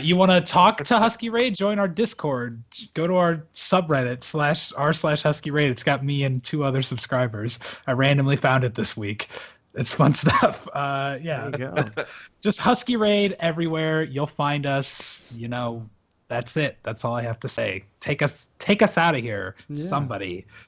You want to talk to Husky Raid? Join our Discord. Go to our subreddit /r/Husky Raid. It's got me and 2 other subscribers. I randomly found it this week. It's fun stuff. Yeah, There you go. just Husky Raid everywhere. You'll find us. You know, that's it. That's all I have to say. Take us out of here, Yeah. somebody.